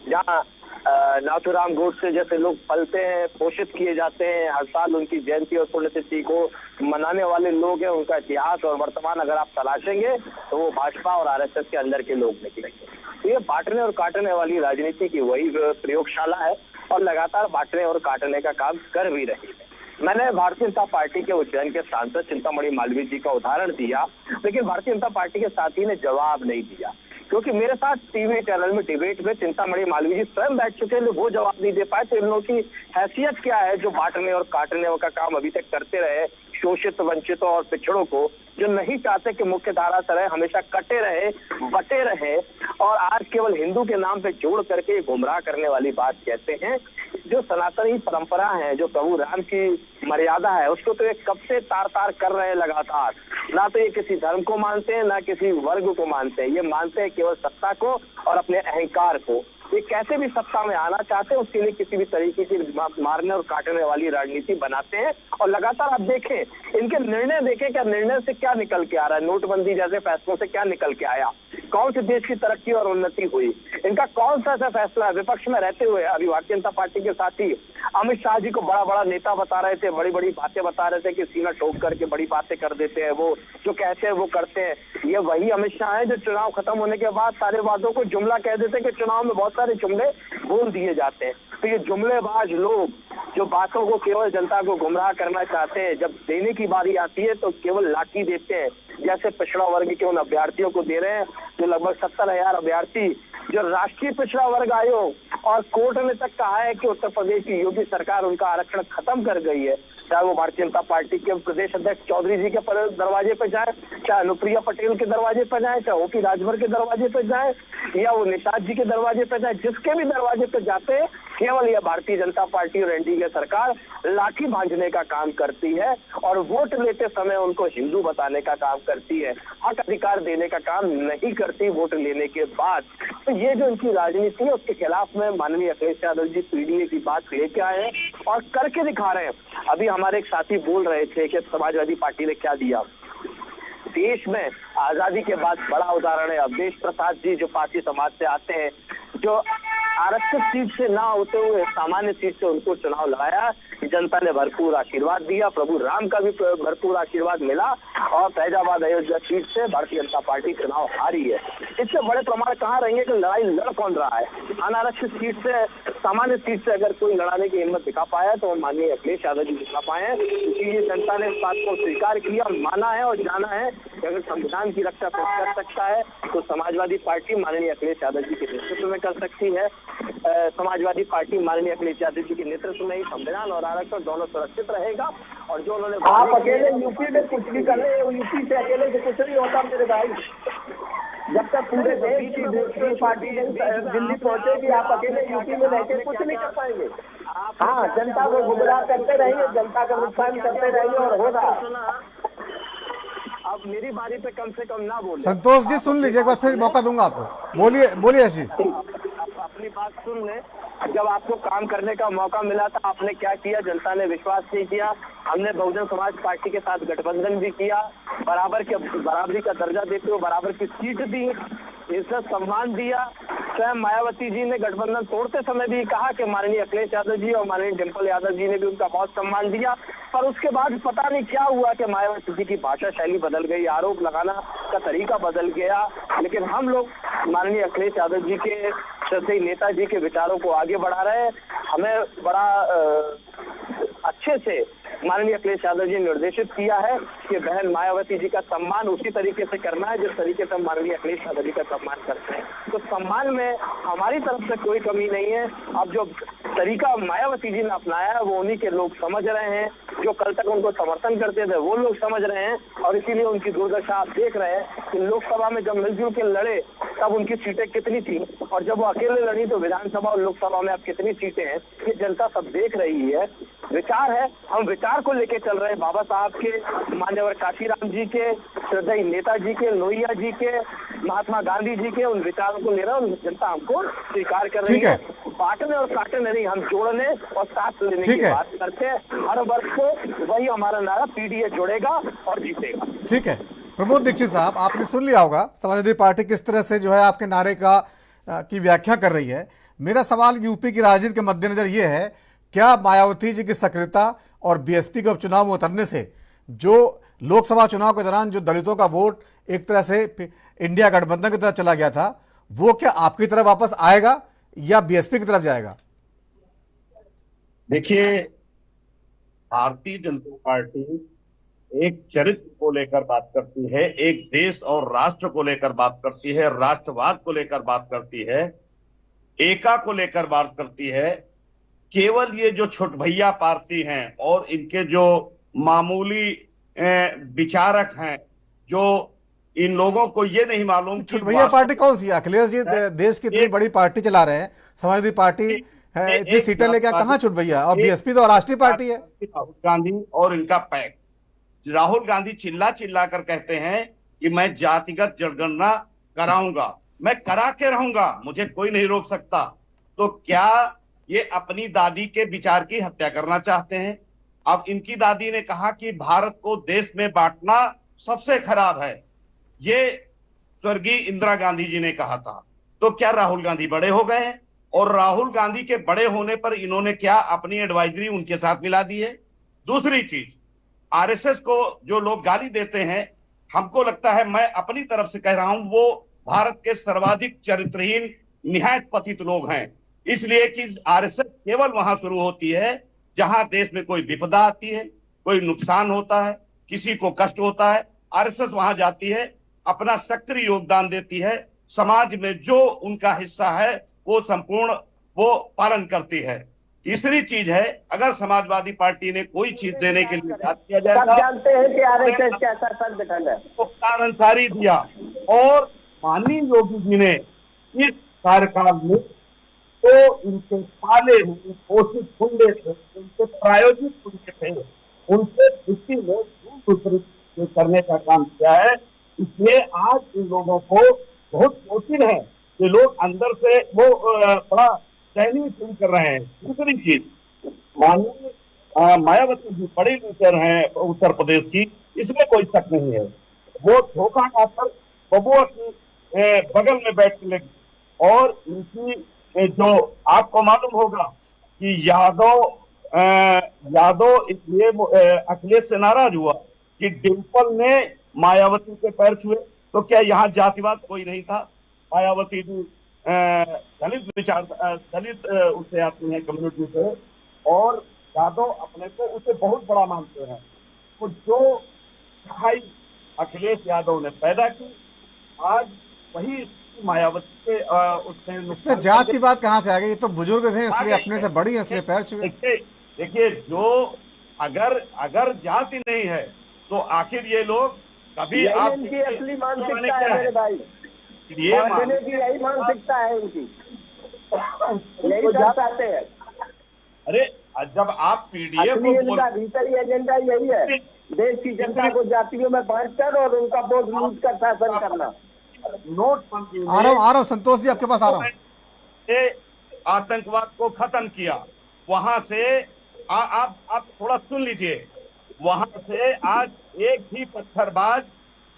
जहाँ नाथूराम गोडसे जैसे लोग पलते हैं, पोषित किए जाते हैं, हर साल उनकी जयंती और पुण्यतिथि को मनाने वाले लोग हैं, उनका इतिहास और वर्तमान अगर आप तलाशेंगे तो वो भाजपा और आरएसएस के अंदर के लोग निकलेंगे। तो ये बांटने और काटने वाली राजनीति की वही प्रयोगशाला है और लगातार बांटने और काटने का काम कर भी रही है। मैंने भारतीय जनता पार्टी के उज्जैन के सांसद चिंतामणि मालवीय जी का उदाहरण दिया, लेकिन भारतीय जनता पार्टी के साथी ने जवाब नहीं दिया, क्योंकि मेरे साथ टीवी चैनल में डिबेट में चिंतामणि मालवीय जी स्वयं बैठ चुके हैं, वो जवाब नहीं दे पाए। तो इन लोगों की हैसियत क्या है जो बांटने और काटने का काम अभी तक करते रहे, शोषित, वंचितों और पिछड़ों को, जो नहीं चाहते कि मुख्य धारा से रहे, हमेशा कटे रहे, बटे रहे, और आज केवल हिंदू के नाम पे जोड़ करके गुमराह करने वाली बात कहते हैं। जो सनातनी परंपरा है, जो प्रभु राम की मर्यादा है, उसको तो ये कब से तार तार कर रहे हैं लगातार। ना तो ये किसी धर्म को मानते हैं, ना किसी वर्ग को मानते हैं, ये मानते हैं केवल सत्ता को और अपने अहंकार को। ये कैसे भी सत्ता में आना चाहते हैं, उसके लिए किसी भी तरीके की मारने और काटने वाली राजनीति बनाते हैं। और लगातार आप देखें, इनके निर्णय देखें, क्या निर्णय से क्या निकल के आ रहा है, नोटबंदी जैसे फैसलों से क्या निकल के आया, कौन से देश की तरक्की और उन्नति हुई, इनका कौन सा ऐसा फैसला है। विपक्ष में रहते हुए अभी भारतीय जनता पार्टी के साथी अमित शाह जी को बड़ा बड़ा नेता बता रहे थे, बड़ी बड़ी बातें बता रहे थे कि सीना ठोक करके बड़ी बातें कर देते हैं, वो जो कहते हैं वो करते हैं। ये वही अमित शाह है जो चुनाव खत्म होने के बाद सारे वादों को जुमला कह देते हैं कि चुनाव में बहुत सारे जुमले बोल दिए जाते हैं। तो ये जुमलेबाज लोग जो बातों को केवल जनता को गुमराह करना चाहते हैं, जब देने की बारी आती है तो केवल लाठी देते हैं, जैसे पिछड़ा वर्ग के उन अभ्यर्थियों को दे रहे हैं जो लगभग 70,000 अभ्यर्थी जो राष्ट्रीय पिछड़ा वर्ग आयोग और कोर्ट ने तक कहा है कि उत्तर प्रदेश की योगी सरकार उनका आरक्षण खत्म कर गई है। चाहे वो भारतीय जनता पार्टी के प्रदेश अध्यक्ष चौधरी जी के दरवाजे पर जाए, चाहे अनुप्रिया पटेल के दरवाजे पर जाए, चाहे ओपी राजभर के दरवाजे पर जाए, या वो निषाद जी के दरवाजे पर जाए, जिसके भी दरवाजे पर जाते हैं केवल यह भारतीय जनता पार्टी और एनडीए सरकार लाठी भांजने का काम करती है और वोट लेते समय उनको हिंदू बताने का काम करती है, हक अधिकार देने का काम नहीं करती वोट लेने के बाद। तो ये जो इनकी राजनीति है उसके खिलाफ में माननीय अखिलेश यादव जी पीडीए की बात लेके आए हैं और करके दिखा रहे हैं। अभी हमारे एक साथी बोल रहे थे कि समाजवादी पार्टी ने क्या दिया। देश में आजादी के बाद बड़ा उदाहरण है अवधेश प्रसाद जी, जो पार्टी समाज से आते हैं, जो आरक्षित सीट से ना होते हुए सामान्य सीट से उनको चुनाव लड़ाया, जनता ने भरपूर आशीर्वाद दिया, प्रभु राम का भी भरपूर आशीर्वाद मिला और फैजाबाद अयोध्या सीट से भारतीय जनता पार्टी चुनाव हारी है। इससे बड़े प्रमाण कहाँ रहेंगे कि लड़ाई लड़ कौन रहा है। अनारक्षित सीट से, सामान्य सीट से अगर कोई लड़ाने की हिम्मत दिखा पाया तो माननीय अखिलेश यादव जी दिखा पाए हैं। इसीलिए जनता ने इस बात को स्वीकार किया, माना है और जाना है कि अगर संविधान की रक्षा कर सकता है तो समाजवादी पार्टी माननीय अखिलेश यादव जी के नेतृत्व में कर सकती है। समाजवादी पार्टी माननीय अखिलेश यादव जी के नेतृत्व में ही संविधान और आरक्षण दोनों सुरक्षित रहेगा। और जो उन्होंने आप अकेले यूपी में कुछ भी कर रहे हो, यूपी से अकेले से कुछ नहीं होता मेरे भाई। जब तक पूरे देश की पार्टी दिल्ली पहुंचेगी, आप अकेले यूपी में रहकर कुछ नहीं कर पाएंगे। हाँ, जनता को गुमराह करते रहिए, जनता का नुकसान करते रहिए और होगा। अब मेरी बारी पे कम से कम ना बोले। संतोष जी सुन लीजिए, एक बार फिर मौका दूंगा आपको, बोलिए बोलिए जी। अपनी बात सुन ले। जब आपको काम करने का मौका मिला था आपने क्या किया? जनता ने विश्वास नहीं किया। हमने बहुजन समाज पार्टी के साथ गठबंधन भी किया, बराबरी का दर्जा देते हुए बराबर की सीट दी, इज्जत सम्मान दिया। स्वयं मायावती जी ने गठबंधन तोड़ते समय भी कहा कि माननीय अखिलेश यादव जी और माननीय डिम्पल यादव जी ने भी उनका बहुत सम्मान दिया। पर उसके बाद पता नहीं क्या हुआ कि मायावती जी की भाषा शैली बदल गई, आरोप लगाना का तरीका बदल गया। लेकिन हम लोग माननीय अखिलेश यादव जी के श्रद्धेय नेताजी के विचारों को आगे बढ़ा रहे हैं। हमें बड़ा अच्छे से माननीय अखिलेश यादव जी ने निर्देशित किया है कि बहन मायावती जी का सम्मान उसी तरीके से करना है जिस तरीके से हम माननीय अखिलेश यादव जी का सम्मान करते हैं। तो सम्मान में हमारी तरफ से कोई कमी नहीं है। अब जो तरीका मायावती जी ने अपनाया है वो उन्हीं के लोग समझ रहे हैं, जो कल तक उनको समर्थन करते थे वो लोग समझ रहे हैं, और इसीलिए उनकी दुर्दशा आप देख रहे हैं कि लोकसभा में जब मिलजुल के लड़े तब उनकी सीटें कितनी थी, और जब वो अकेले लड़ी तो विधानसभा और लोकसभा में अब कितनी सीटें हैं, ये जनता सब देख रही है। विचार है, हम विचार को लेके चल रहे हैं, बाबा साहब के, मान्यवर काशीराम जी के, श्रद्धेय नेताजी के, लोहिया जी के, महात्मा गांधी जी के, उन विचारों को ले रहे हैं, जनता हमको स्वीकार कर रही है। बांटने और काटने नहीं, हम जोड़ने और साथ लेने की बात करते हैं। हर वर्ष को वही हमारा नारा पीडीए जोड़ेगा और जीतेगा। ठीक है प्रमोद दीक्षित साहब, आपने सुन लिया होगा समाजवादी पार्टी किस तरह से जो है आपके नारे की व्याख्या कर रही है। मेरा सवाल यूपी की राजनीति के मद्देनजर ये है, क्या मायावती जी की सक्रियता और बीएसपी के उपचुनाव में उतरने से जो लोकसभा चुनाव के दौरान जो दलितों का वोट एक तरह से इंडिया गठबंधन की तरफ चला गया था, वो क्या आपकी तरफ वापस आएगा या बीएसपी की तरफ जाएगा? देखिए, भारतीय जनता पार्टी एक चरित्र को लेकर बात करती है, एक देश और राष्ट्र को लेकर बात करती है, राष्ट्रवाद को लेकर बात करती है, एका को लेकर बात करती है। केवल ये जो छोट भैया पार्टी हैं और इनके जो मामूली विचारक हैं, जो इन लोगों को ये नहीं मालूम कि छोट भैया पार्टी कौन सी है? अखिलेश जी देश की इतनी बड़ी पार्टी चला रहे हैं, समाजवादी पार्टी है, इतनी सीटें लेकर कहाँ छोट भैया? और बीएसपी तो राष्ट्रीय पार्टी है। राहुल गांधी और इनका पैक। राहुल गांधी चिल्ला चिल्ला कर कहते हैं कि मैं जातिगत जनगणना कराऊंगा, मैं करा के रहूंगा, मुझे कोई नहीं रोक सकता। तो क्या ये अपनी दादी के विचार की हत्या करना चाहते हैं? अब इनकी दादी ने कहा कि भारत को देश में बांटना सबसे खराब है, ये स्वर्गीय इंदिरा गांधी जी ने कहा था। तो क्या राहुल गांधी बड़े हो गए हैं? और राहुल गांधी के बड़े होने पर इन्होंने क्या अपनी एडवाइजरी उनके साथ मिला दी है? दूसरी चीज, आरएसएस को जो लोग गाली देते हैं, हमको लगता है, मैं अपनी तरफ से कह रहा हूं, वो भारत के सर्वाधिक चरित्रहीन निहायत पतित लोग हैं। इसलिए कि आरएसएस केवल वहां शुरू होती है जहां देश में कोई विपदा आती है, कोई नुकसान होता है, किसी को कष्ट होता है, आरएसएस वहां जाती है, अपना सक्रिय योगदान देती है, समाज में जो उनका हिस्सा है वो संपूर्ण वो पालन करती है। तीसरी चीज है, अगर समाजवादी पार्टी ने कोई चीज देने के लिए बात किया जाएगा, जानते हैं कि आरएसएस कैसा संगठन है, तो अनुसारी दिया। और माननीय योगी जी ने इस कार्यकाल में तो इनके पाले हुए पोषित हुए थे, उनके प्रायोजित हुए थे, उनके दृष्टि में दूसरे करने का काम किया है। इसलिए आज इन लोगों को बहुत मुश्किल है कि लोग अंदर से वो बड़ा चयनित फील कर रहे हैं। दूसरी चीज, माननीय मायावती जी बड़ी लीडर हैं उत्तर प्रदेश की, इसमें कोई शक नहीं है। वो धोखा खाकर बबुआ की बगल में बैठ के लगी, और इनकी जो आपको मालूम होगा कि यादव इसलिए अखिलेश से नाराज हुआ कि डिम्पल ने मायावती के पैर छुए। तो क्या यहाँ जातिवाद कोई नहीं था? मायावती जी दलित विचार दलित उससे आती हैं, कम्युनिटी से, और यादव अपने को उसे बहुत बड़ा मानते हैं। तो जो भाई अखिलेश यादव ने पैदा की, आज वही मायावती के उसने इसमें जात की बात कहाँ से आ गई? ये तो बुजुर्ग थे इसलिए अपने से बड़ी इसलिए पैर छुए। देखिए, जो अगर जाति नहीं है तो आखिर ये लोग कभी आप इनकी असली मानसिकता है मेरे भाई, यही मानसिकता है इनकी, यही चाहते हैं। अरे जब आप पीडीए को भीतरी एजेंडा यही है, देश की जनता को जातियों में बांटकर और उनका वोट लूट कर शासन करना। नोटबंदी आ रहा हूँ संतोष जी, आपके पास आ रहा हूँ। आतंकवाद को खत्म किया, वहां से आप थोड़ा सुन लीजिए, वहां से आज एक भी पत्थरबाज,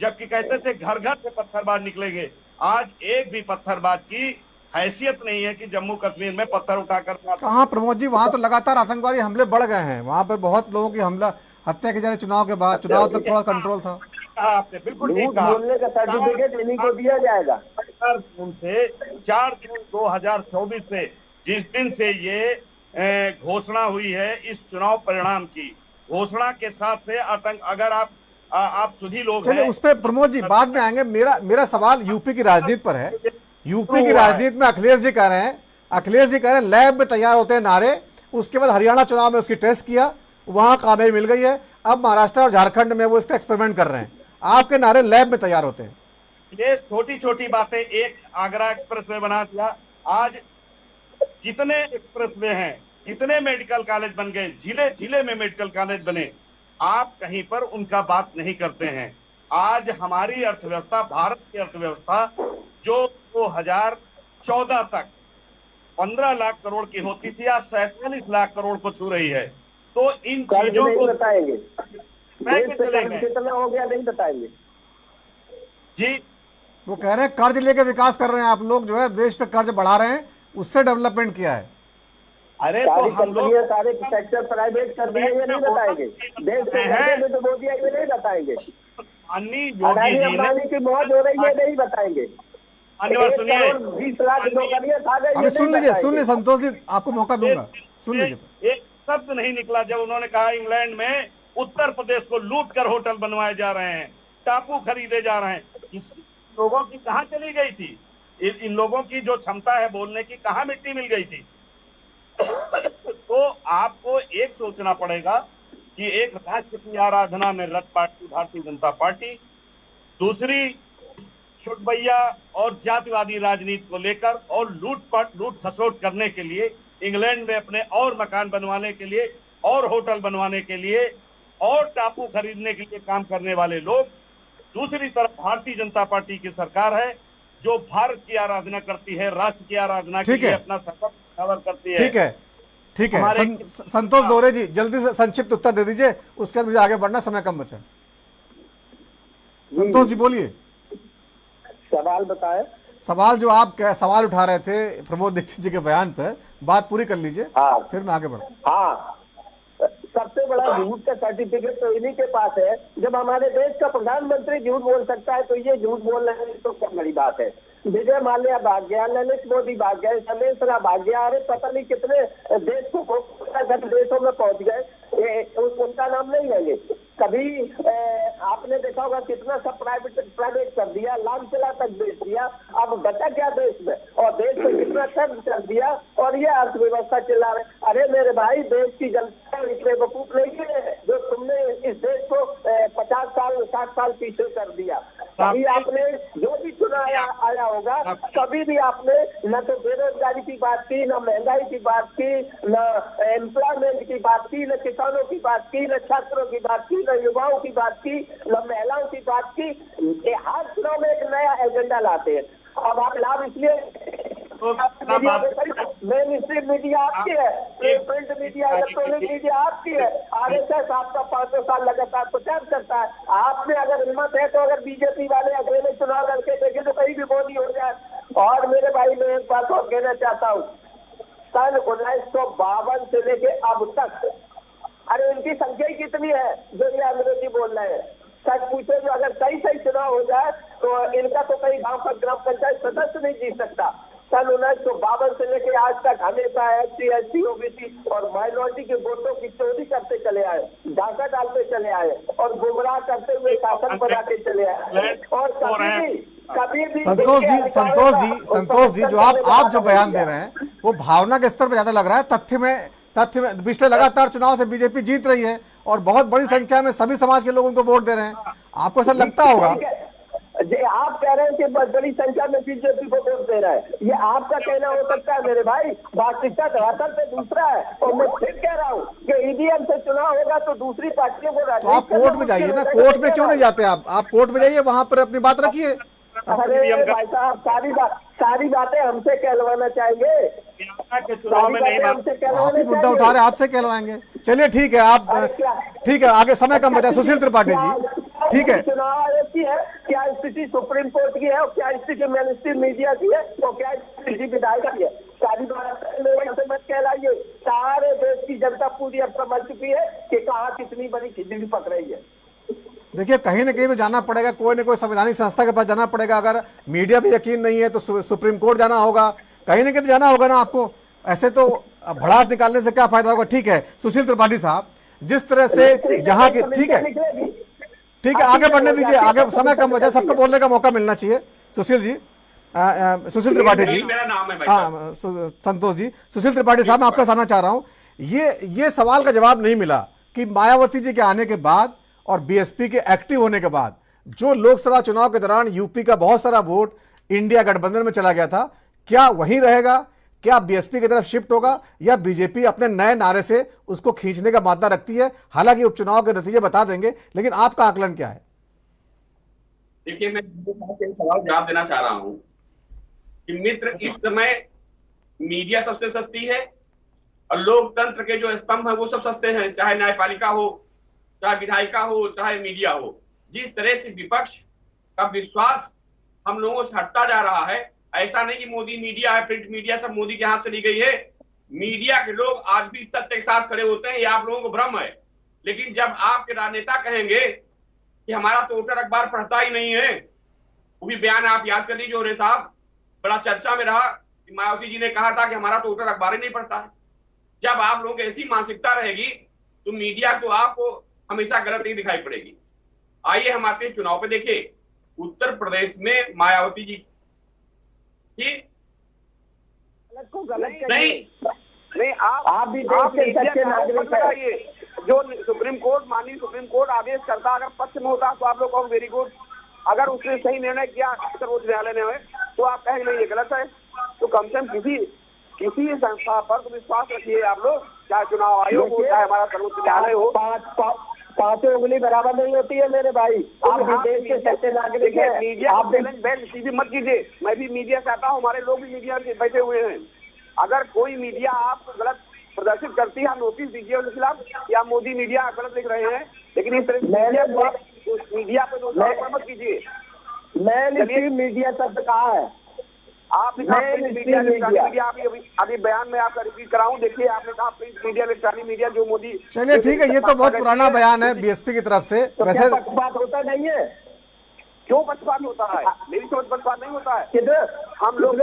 जबकि कहते थे घर घर से पत्थरबाज निकलेंगे, आज एक भी पत्थरबाज की हैसियत नहीं है कि जम्मू कश्मीर में पत्थर उठाकर। कहाँ प्रमोद जी, वहां तो लगातार आतंकवादी हमले बढ़ गए हैं, वहां पर बहुत लोगों की हत्या की जा रही। चुनाव के बाद, चुनाव तक थोड़ा कंट्रोल था। आपने बिल्कुल ठीक कहा, बोलने का सर्टिफिकेट इन्हीं को दिया जाएगा। 4 जून 2024 से, जिस दिन से ये घोषणा हुई है इस चुनाव परिणाम की, घोषणा के साथ से आतंक, अगर आप सुधी लोग चलिए हैं, उस पर प्रमोद जी बाद में आएंगे। मेरा सवाल यूपी की राजनीति पर है। यूपी की राजनीति में अखिलेश जी कह रहे हैं लैब में तैयार होते हैं नारे, उसके बाद हरियाणा चुनाव में उसकी टेस्ट किया, वहां कामयाबी मिल गई है, अब महाराष्ट्र और झारखंड में वो इसका एक्सपेरिमेंट कर रहे हैं। आपके नारे लैब में तैयार होते हैं। ये छोटी छोटी बातें, एक आगरा एक्सप्रेसवे बना दिया, आज जितने एक्सप्रेसवे हैं, जितने मेडिकल कॉलेज बन गए, जिले जिले में मेडिकल कॉलेज बने, आप कहीं पर उनका बात नहीं करते हैं। आज हमारी अर्थव्यवस्था, भारत की अर्थव्यवस्था जो 2014 तक 15 लाख करोड़ की होती थी, आज 47 लाख करोड़ को छू रही है। तो इन चीजों को बताएंगे, चलेंगे कितना हो गया नहीं बताएंगे जी। वो कह रहे हैं कर्ज लेके विकास कर रहे हैं आप लोग, जो है देश पे कर्ज बढ़ा रहे हैं, उससे डेवलपमेंट किया है। अरे तो हम लोग सारे सेक्टर प्राइवेट कर दिए, ये नहीं बताएंगे। देश में तो मोदी ये नहीं बताएंगे। अडानी अंबानी की मौज हो रही है, नहीं बताएंगे। सुनिए, 20 लाख नौकरियां खा गई। अभी सुन लीजिए संतोष जी, आपको मौका दूंगा, सुन लीजिए। एक शब्द नहीं निकला जब उन्होंने कहा इंग्लैंड में उत्तर प्रदेश को लूट कर होटल बनवाए जा रहे हैं, टापू खरीदे जा रहे हैं। इस लोगों की कहां चली गई थी? इन लोगों की जो क्षमता है बोलने की, कहां मिट्टी मिल गई थी? तो आपको एक सोचना पड़ेगा कि एक राष्ट्र की आराधना में रत पार्टी भारतीय जनता पार्टी, दूसरी छुटभैया और जातिवादी राजनीति को लेकर और लूट खसोट करने के लिए, इंग्लैंड में अपने और मकान बनवाने के लिए और होटल बनवाने के लिए और टापू खरीदने के लिए काम करने वाले लोग। दूसरी तरफ भारतीय जनता पार्टी की सरकार है जो भारत की आराधना करती है, राष्ट्र की आराधना के लिए अपना सर्वस्व करती है। ठीक है संतोष दोहरे जी, जल्दी से संक्षिप्त उत्तर दे दीजिए, उसके बाद मुझे आगे बढ़ना, समय कम बचा। संतोष जी बोलिए। सवाल बताएं। सवाल जो आप सवाल उठा रहे थे प्रमोद दीक्षित जी के बयान पर, बात पूरी कर लीजिए। हाँ, फिर मैं आगे बढ़ूँ। हाँ, सबसे बड़ा झूठ का सर्टिफिकेट तो इन्हीं के पास है। जब हमारे देश का प्रधानमंत्री झूठ बोल सकता है तो ये झूठ बोल रहे हैं तो क्या बड़ी बात है। विजय माल्या भाग गया, ललित मोदी भाग गए, रमेश राव भाग गया, अरे पता नहीं कितने देश को देशों में पहुंच गए, उनका नाम नहीं लेंगे। कभी आपने देखा होगा कितना सब प्राइवेट कर दिया, लाम चला तक बेच दिया, अब बचा क्या देश में? और देश में कितना कर्ज कर दिया और ये अर्थव्यवस्था चला रहे। अरे मेरे भाई, देश की जनता इतने वकूफ नहीं है जो तुमने इस देश को 50 साल 60 साल पीछे कर दिया। कभी आपने जो भी चुना आया होगा, कभी भी आपने न तो बेरोजगारी की बात की, न महंगाई की बात की, न एम्प्लॉयमेंट की बात की, न किसानों की बात की, न छात्रों की बात की, न युवाओं की बात की, न महिलाओं की बात की। हर चुनाव में एक नया एजेंडा लाते हैं। अब आप लाभ इसलिए मेन स्ट्रीम मीडिया आपकी है, प्रिंट मीडिया, इलेक्ट्रॉनिक मीडिया आपकी है, आरएसएस आपका 500 साल लगातार प्रचार करता है। आपने अगर हिम्मत है तो अगर बीजेपी वाले अगले चुनाव लड़के देखे तो कहीं भी मोदी हो जाए। और मेरे भाई, मैं एक बात और कहना चाहता हूँ, सन 1952 से लेके अब तक, अरे इनकी संख्या ही कितनी है जो ये अंग्रेजी बोल रहे हैं। सच पूछे जो अगर सही चुनाव हो जाए तो इनका तो कई गांव का ग्राम पंचायत सदस्य नहीं जीत सकता। सन 1952 से लेके आज तक हमेशा SC, ST, OBC और माइनॉरिटी के वोटों की चोरी करते चले आए, डाका डालते चले आए और गुमराह करते हुए शासन बनाते चले आए। और कभी भी संतोष जी जो आप जो बयान दे रहे हैं वो भावना के स्तर पर ज्यादा लग रहा है। तथ्य में पिछले लगातार चुनाव से बीजेपी जीत रही है और बहुत बड़ी संख्या में सभी समाज के लोग उनको वोट दे रहे हैं। आपको ऐसा लगता होगा? आप कह रहे हैं कि बड़ी संख्या में बीजेपी को वोट दे रहा है, ये आपका कहना हो सकता है मेरे भाई। वास्तविकता धरातल पे दूसरा है। और मैं फिर कह रहा हूँ कि EVM से चुनाव होगा तो दूसरी पार्टियों को, तो आप कोर्ट में जाइए ना, कोर्ट में क्यों नहीं जाते आप कोर्ट में जाइए, वहां पर अपनी बात रखिए। अरे भाई साहब, सारी बातें हमसे कहलवाना चाहेंगे, चुनाव में नहीं आप ही मुद्दा उठा रहे, आपसे कहलवाएंगे। चलिए ठीक है, आप ठीक है, आगे समय कम बचा। सुशील त्रिपाठी जी, ठीक है। चुनाव आयोग की है, क्या स्थिति सुप्रीम कोर्ट की है, और क्या स्थिति मेन स्ट्रीम मीडिया की है, और क्या स्थिति विधायक की है? सारी बात मत कहलाइए। सारे देश की जनता पूरी अब समझ चुकी है कि कहाँ कितनी बड़ी खिचड़ी पक रही है। देखिए, कहीं ना कहीं तो जाना पड़ेगा, कोई ना कोई संवैधानिक संस्था के पास जाना पड़ेगा। अगर मीडिया भी यकीन नहीं है तो सुप्रीम कोर्ट जाना होगा, कहीं ना कहीं तो जाना होगा ना आपको। ऐसे तो भड़ास निकालने से क्या फायदा होगा। ठीक है सुशील त्रिपाठी साहब, जिस तरह से यहाँ की, ठीक है आगे बढ़ने दीजिए, आगे समय कम हो जाए, सबको बोलने का मौका मिलना चाहिए। सुशील जी, सुशील त्रिपाठी जी, मेरा नाम है भाई हाँ संतोष जी, सुशील त्रिपाठी साहब मैं आपका सामना चाह रहा हूँ, ये सवाल का जवाब नहीं मिला कि मायावती जी के आने के बाद और बीएसपी के एक्टिव होने के बाद जो लोकसभा चुनाव के दौरान यूपी का बहुत सारा वोट इंडिया गठबंधन में चला गया था, क्या वहीं रहेगा, क्या बीएसपी की तरफ शिफ्ट होगा, या बीजेपी अपने नए नारे से उसको खींचने का मादा रखती है। हालांकि उपचुनाव के नतीजे बता देंगे, लेकिन आपका आकलन क्या है? देखिए, मैं सवाल जवाब देना चाह रहा हूं कि मित्र, इस समय मीडिया सबसे सस्ती है और लोकतंत्र के जो स्तंभ है वो सब सस्ते हैं, चाहे न्यायपालिका हो, चाहे विधायिका हो, चाहे मीडिया हो। जिस तरह से विपक्ष का विश्वास हम लोगों से हटता जा रहा है, ऐसा नहीं कि मोदी मीडिया है, प्रिंट मीडिया सब मोदी के हाथ से ली गई है। मीडिया के लोग आज भी सत्य के साथ खड़े होते हैं, ये आप लोगों को भ्रम है। लेकिन जब आपके राजनेता कहेंगे कि हमारा तो वोटर अखबार पढ़ता ही नहीं है, वो भी बयान आप याद कर लीजिए साहब, बड़ा चर्चा में रहा कि मायावती जी ने कहा था कि हमारा तो वोटर अखबार ही नहीं पढ़ता है। जब आप लोगों की ऐसी मानसिकता रहेगी तो मीडिया तो आपको हमेशा गलत ही दिखाई पड़ेगी। आइए हम आते हैं चुनाव पे। देखिए, उत्तर प्रदेश में मायावती जी की नहीं, आप भी लगाइए। जो सुप्रीम कोर्ट, माननीय सुप्रीम कोर्ट आदेश करता, अगर पक्ष में होता तो आप लोग कहो वेरी गुड। अगर उसने सही निर्णय किया सर्वोच्च न्यायालय ने, तो आप कहेंगे नहीं ये गलत है। तो कम से कम किसी संस्था पर तो विश्वास रखिए आप लोग, चाहे चुनाव आयोग हो, चाहे हमारा सर्वोच्च न्यायालय हो। पांचों उंगली बराबर नहीं होती है मेरे भाई, आप भी देश के सच्चे नागरिक हैं। मीडिया आप सीधी मत कीजिए, मैं भी मीडिया से आता हूँ, हमारे लोग भी मीडिया में बैठे हुए हैं। अगर कोई मीडिया आपको गलत प्रदर्शित करती है, नोटिस दीजिए उनके खिलाफ, या मोदी मीडिया गलत लिख रहे हैं। लेकिन इस तरह मीडिया पे दोष मत कीजिए। मैंने मीडिया शब्द कहा है, आप मीडिया अभी बयान में आपका रिपीट कराऊं। देखिए, आपने कहा प्रिंट मीडिया, इलेक्ट्रॉनिक मीडिया, जो मोदी। चलिए ठीक है, ये तो बहुत पुराना बयान है बीएसपी की तरफ से। तो वैसे पक्षपात होता नहीं है, क्यों पक्षपात होता है? मेरी समझ पक्षपात नहीं होता है। हम लोग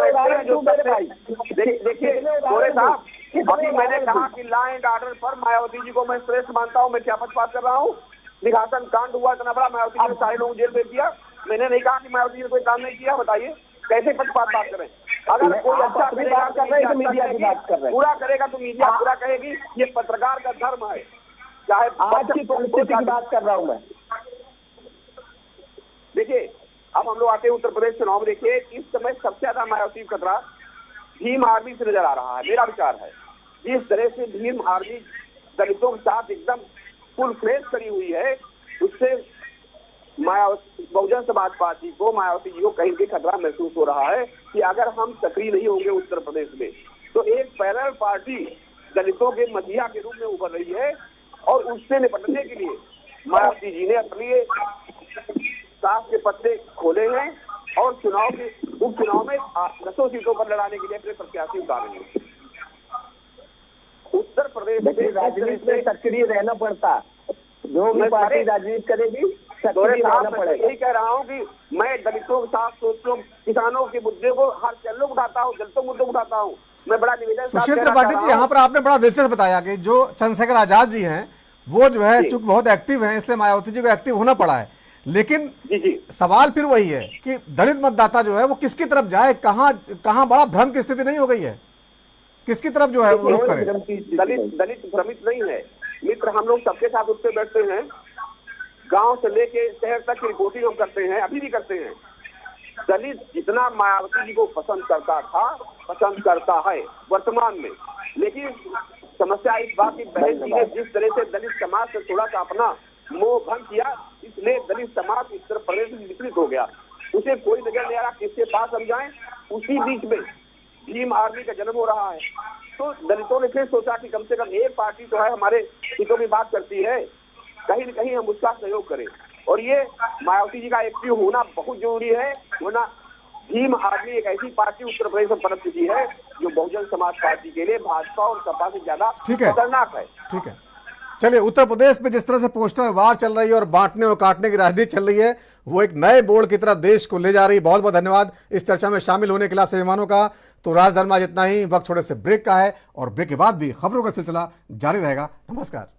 देखिए गोरे साहब, अभी मैंने कहा कि लॉ एंड ऑर्डर पर मायावती जी को मैं श्रेष्ठ मानता हूँ। मैं क्या पक्षपात कर रहा हूँ? निघासन कांड हुआ इतना बड़ा, मायावती जी ने सारे लोग जेल भेज दिया। मैंने नहीं कहा कि मायावती जी ने कोई काम नहीं किया। बताइए कैसे पक्षपात बात करें? अगर कोई अच्छा बात कर रहे हैं तो मीडिया की बात कर रहे हैं, पूरा करेगा तो मीडिया पूरा कहेगी। ये पत्रकार का धर्म है। चाहे आज की परिस्थिति की बात कर रहा हूँ मैं। देखिए, अब हम लोग आते हैं उत्तर प्रदेश चुनाव में। देखिए, इस समय सबसे ज्यादा मायावती खतरा भीम आर्मी से नजर आ रहा है। मेरा विचार है, जिस तरह से भीम आर्मी दलितों के साथ एकदम फुल फ्लेश करी हुई है, उससे बहुजन समाज पार्टी को, मायावती जी को कहीं भी खतरा महसूस हो रहा है कि अगर हम सक्रिय नहीं होंगे उत्तर प्रदेश में, तो एक पैरेलल पार्टी दलितों के मसीहा के रूप में उभर रही है। और उससे निपटने के लिए मायावती जी ने अपने साफ के पत्ते खोले हैं और उपचुनाव में 10 सीटों पर लड़ाने के लिए अपने प्रत्याशी उतारे हैं। उत्तर प्रदेश में राजनीति में सक्रिय रहना पड़ता, जो भी पार्टी राजनीति करेगी यही कह रहा हूँ कि मैं दलितों के साथ सोचूं, किसानों के मुद्दे को हर चैनल उठाता हूँ, दलितों मुद्दे उठाता हूँ। मैं बड़ा निवेदन सुशील त्रिपाठी जी, यहाँ पर आपने बड़ा दिलचस्प बताया कि जो चंद्रशेखर आजाद जी हैं वो जो है चूंकि बहुत एक्टिव हैं, इसलिए मायावती जी को एक्टिव होना पड़ा है। लेकिन सवाल फिर वही है कि दलित मतदाता जो है वो किसकी तरफ जाए, कहाँ बड़ा भ्रम की स्थिति नहीं हो गई है, किसकी तरफ जो है वो रुख करे? दलित भ्रमित नहीं है मित्र, हम लोग सबके साथ उठते बैठते हैं, गांव से लेके शहर तक की रिपोर्टिंग हम करते हैं, अभी भी करते हैं। दलित जितना मायावती जी को पसंद करता है वर्तमान में, लेकिन समस्या इस बात की, बहन जी ने जिस तरह से दलित समाज से थोड़ा सा अपना मोह भंग किया, इसलिए दलित समाज उत्तर प्रदेश में विचलित हो गया। उसे कोई नजर नहीं आ रहा किसके पास हम जाएं। उसी बीच में भीम आर्मी का जन्म हो रहा है, तो दलितों ने फिर सोचा कि कम से कम एक पार्टी तो है हमारे हितों में बात करती है, कहीं न कहीं हम उसका सहयोग करें। और ये मायावती जी का एक्टिव होना बहुत जरूरी है, वरना भीम आर्मी एक ऐसी पार्टी उत्तर प्रदेश में पनप चुकी है जो बहुजन समाज पार्टी के लिए भाजपा और सपा से ज्यादा खतरनाक है। ठीक है, चलिए, उत्तर प्रदेश में जिस तरह से पोस्टर वार चल रही है और बांटने और काटने की राजनीति चल रही है, वो एक नए बोर्ड की तरह देश को ले जा रही है। बहुत बहुत धन्यवाद इस चर्चा में शामिल होने के लिए आप सभी मेहमानों का। तो राजधर्म आज इतना ही। वक्त थोड़े से ब्रेक का है और ब्रेक के बाद भी खबरों का सिलसिला जारी रहेगा। नमस्कार।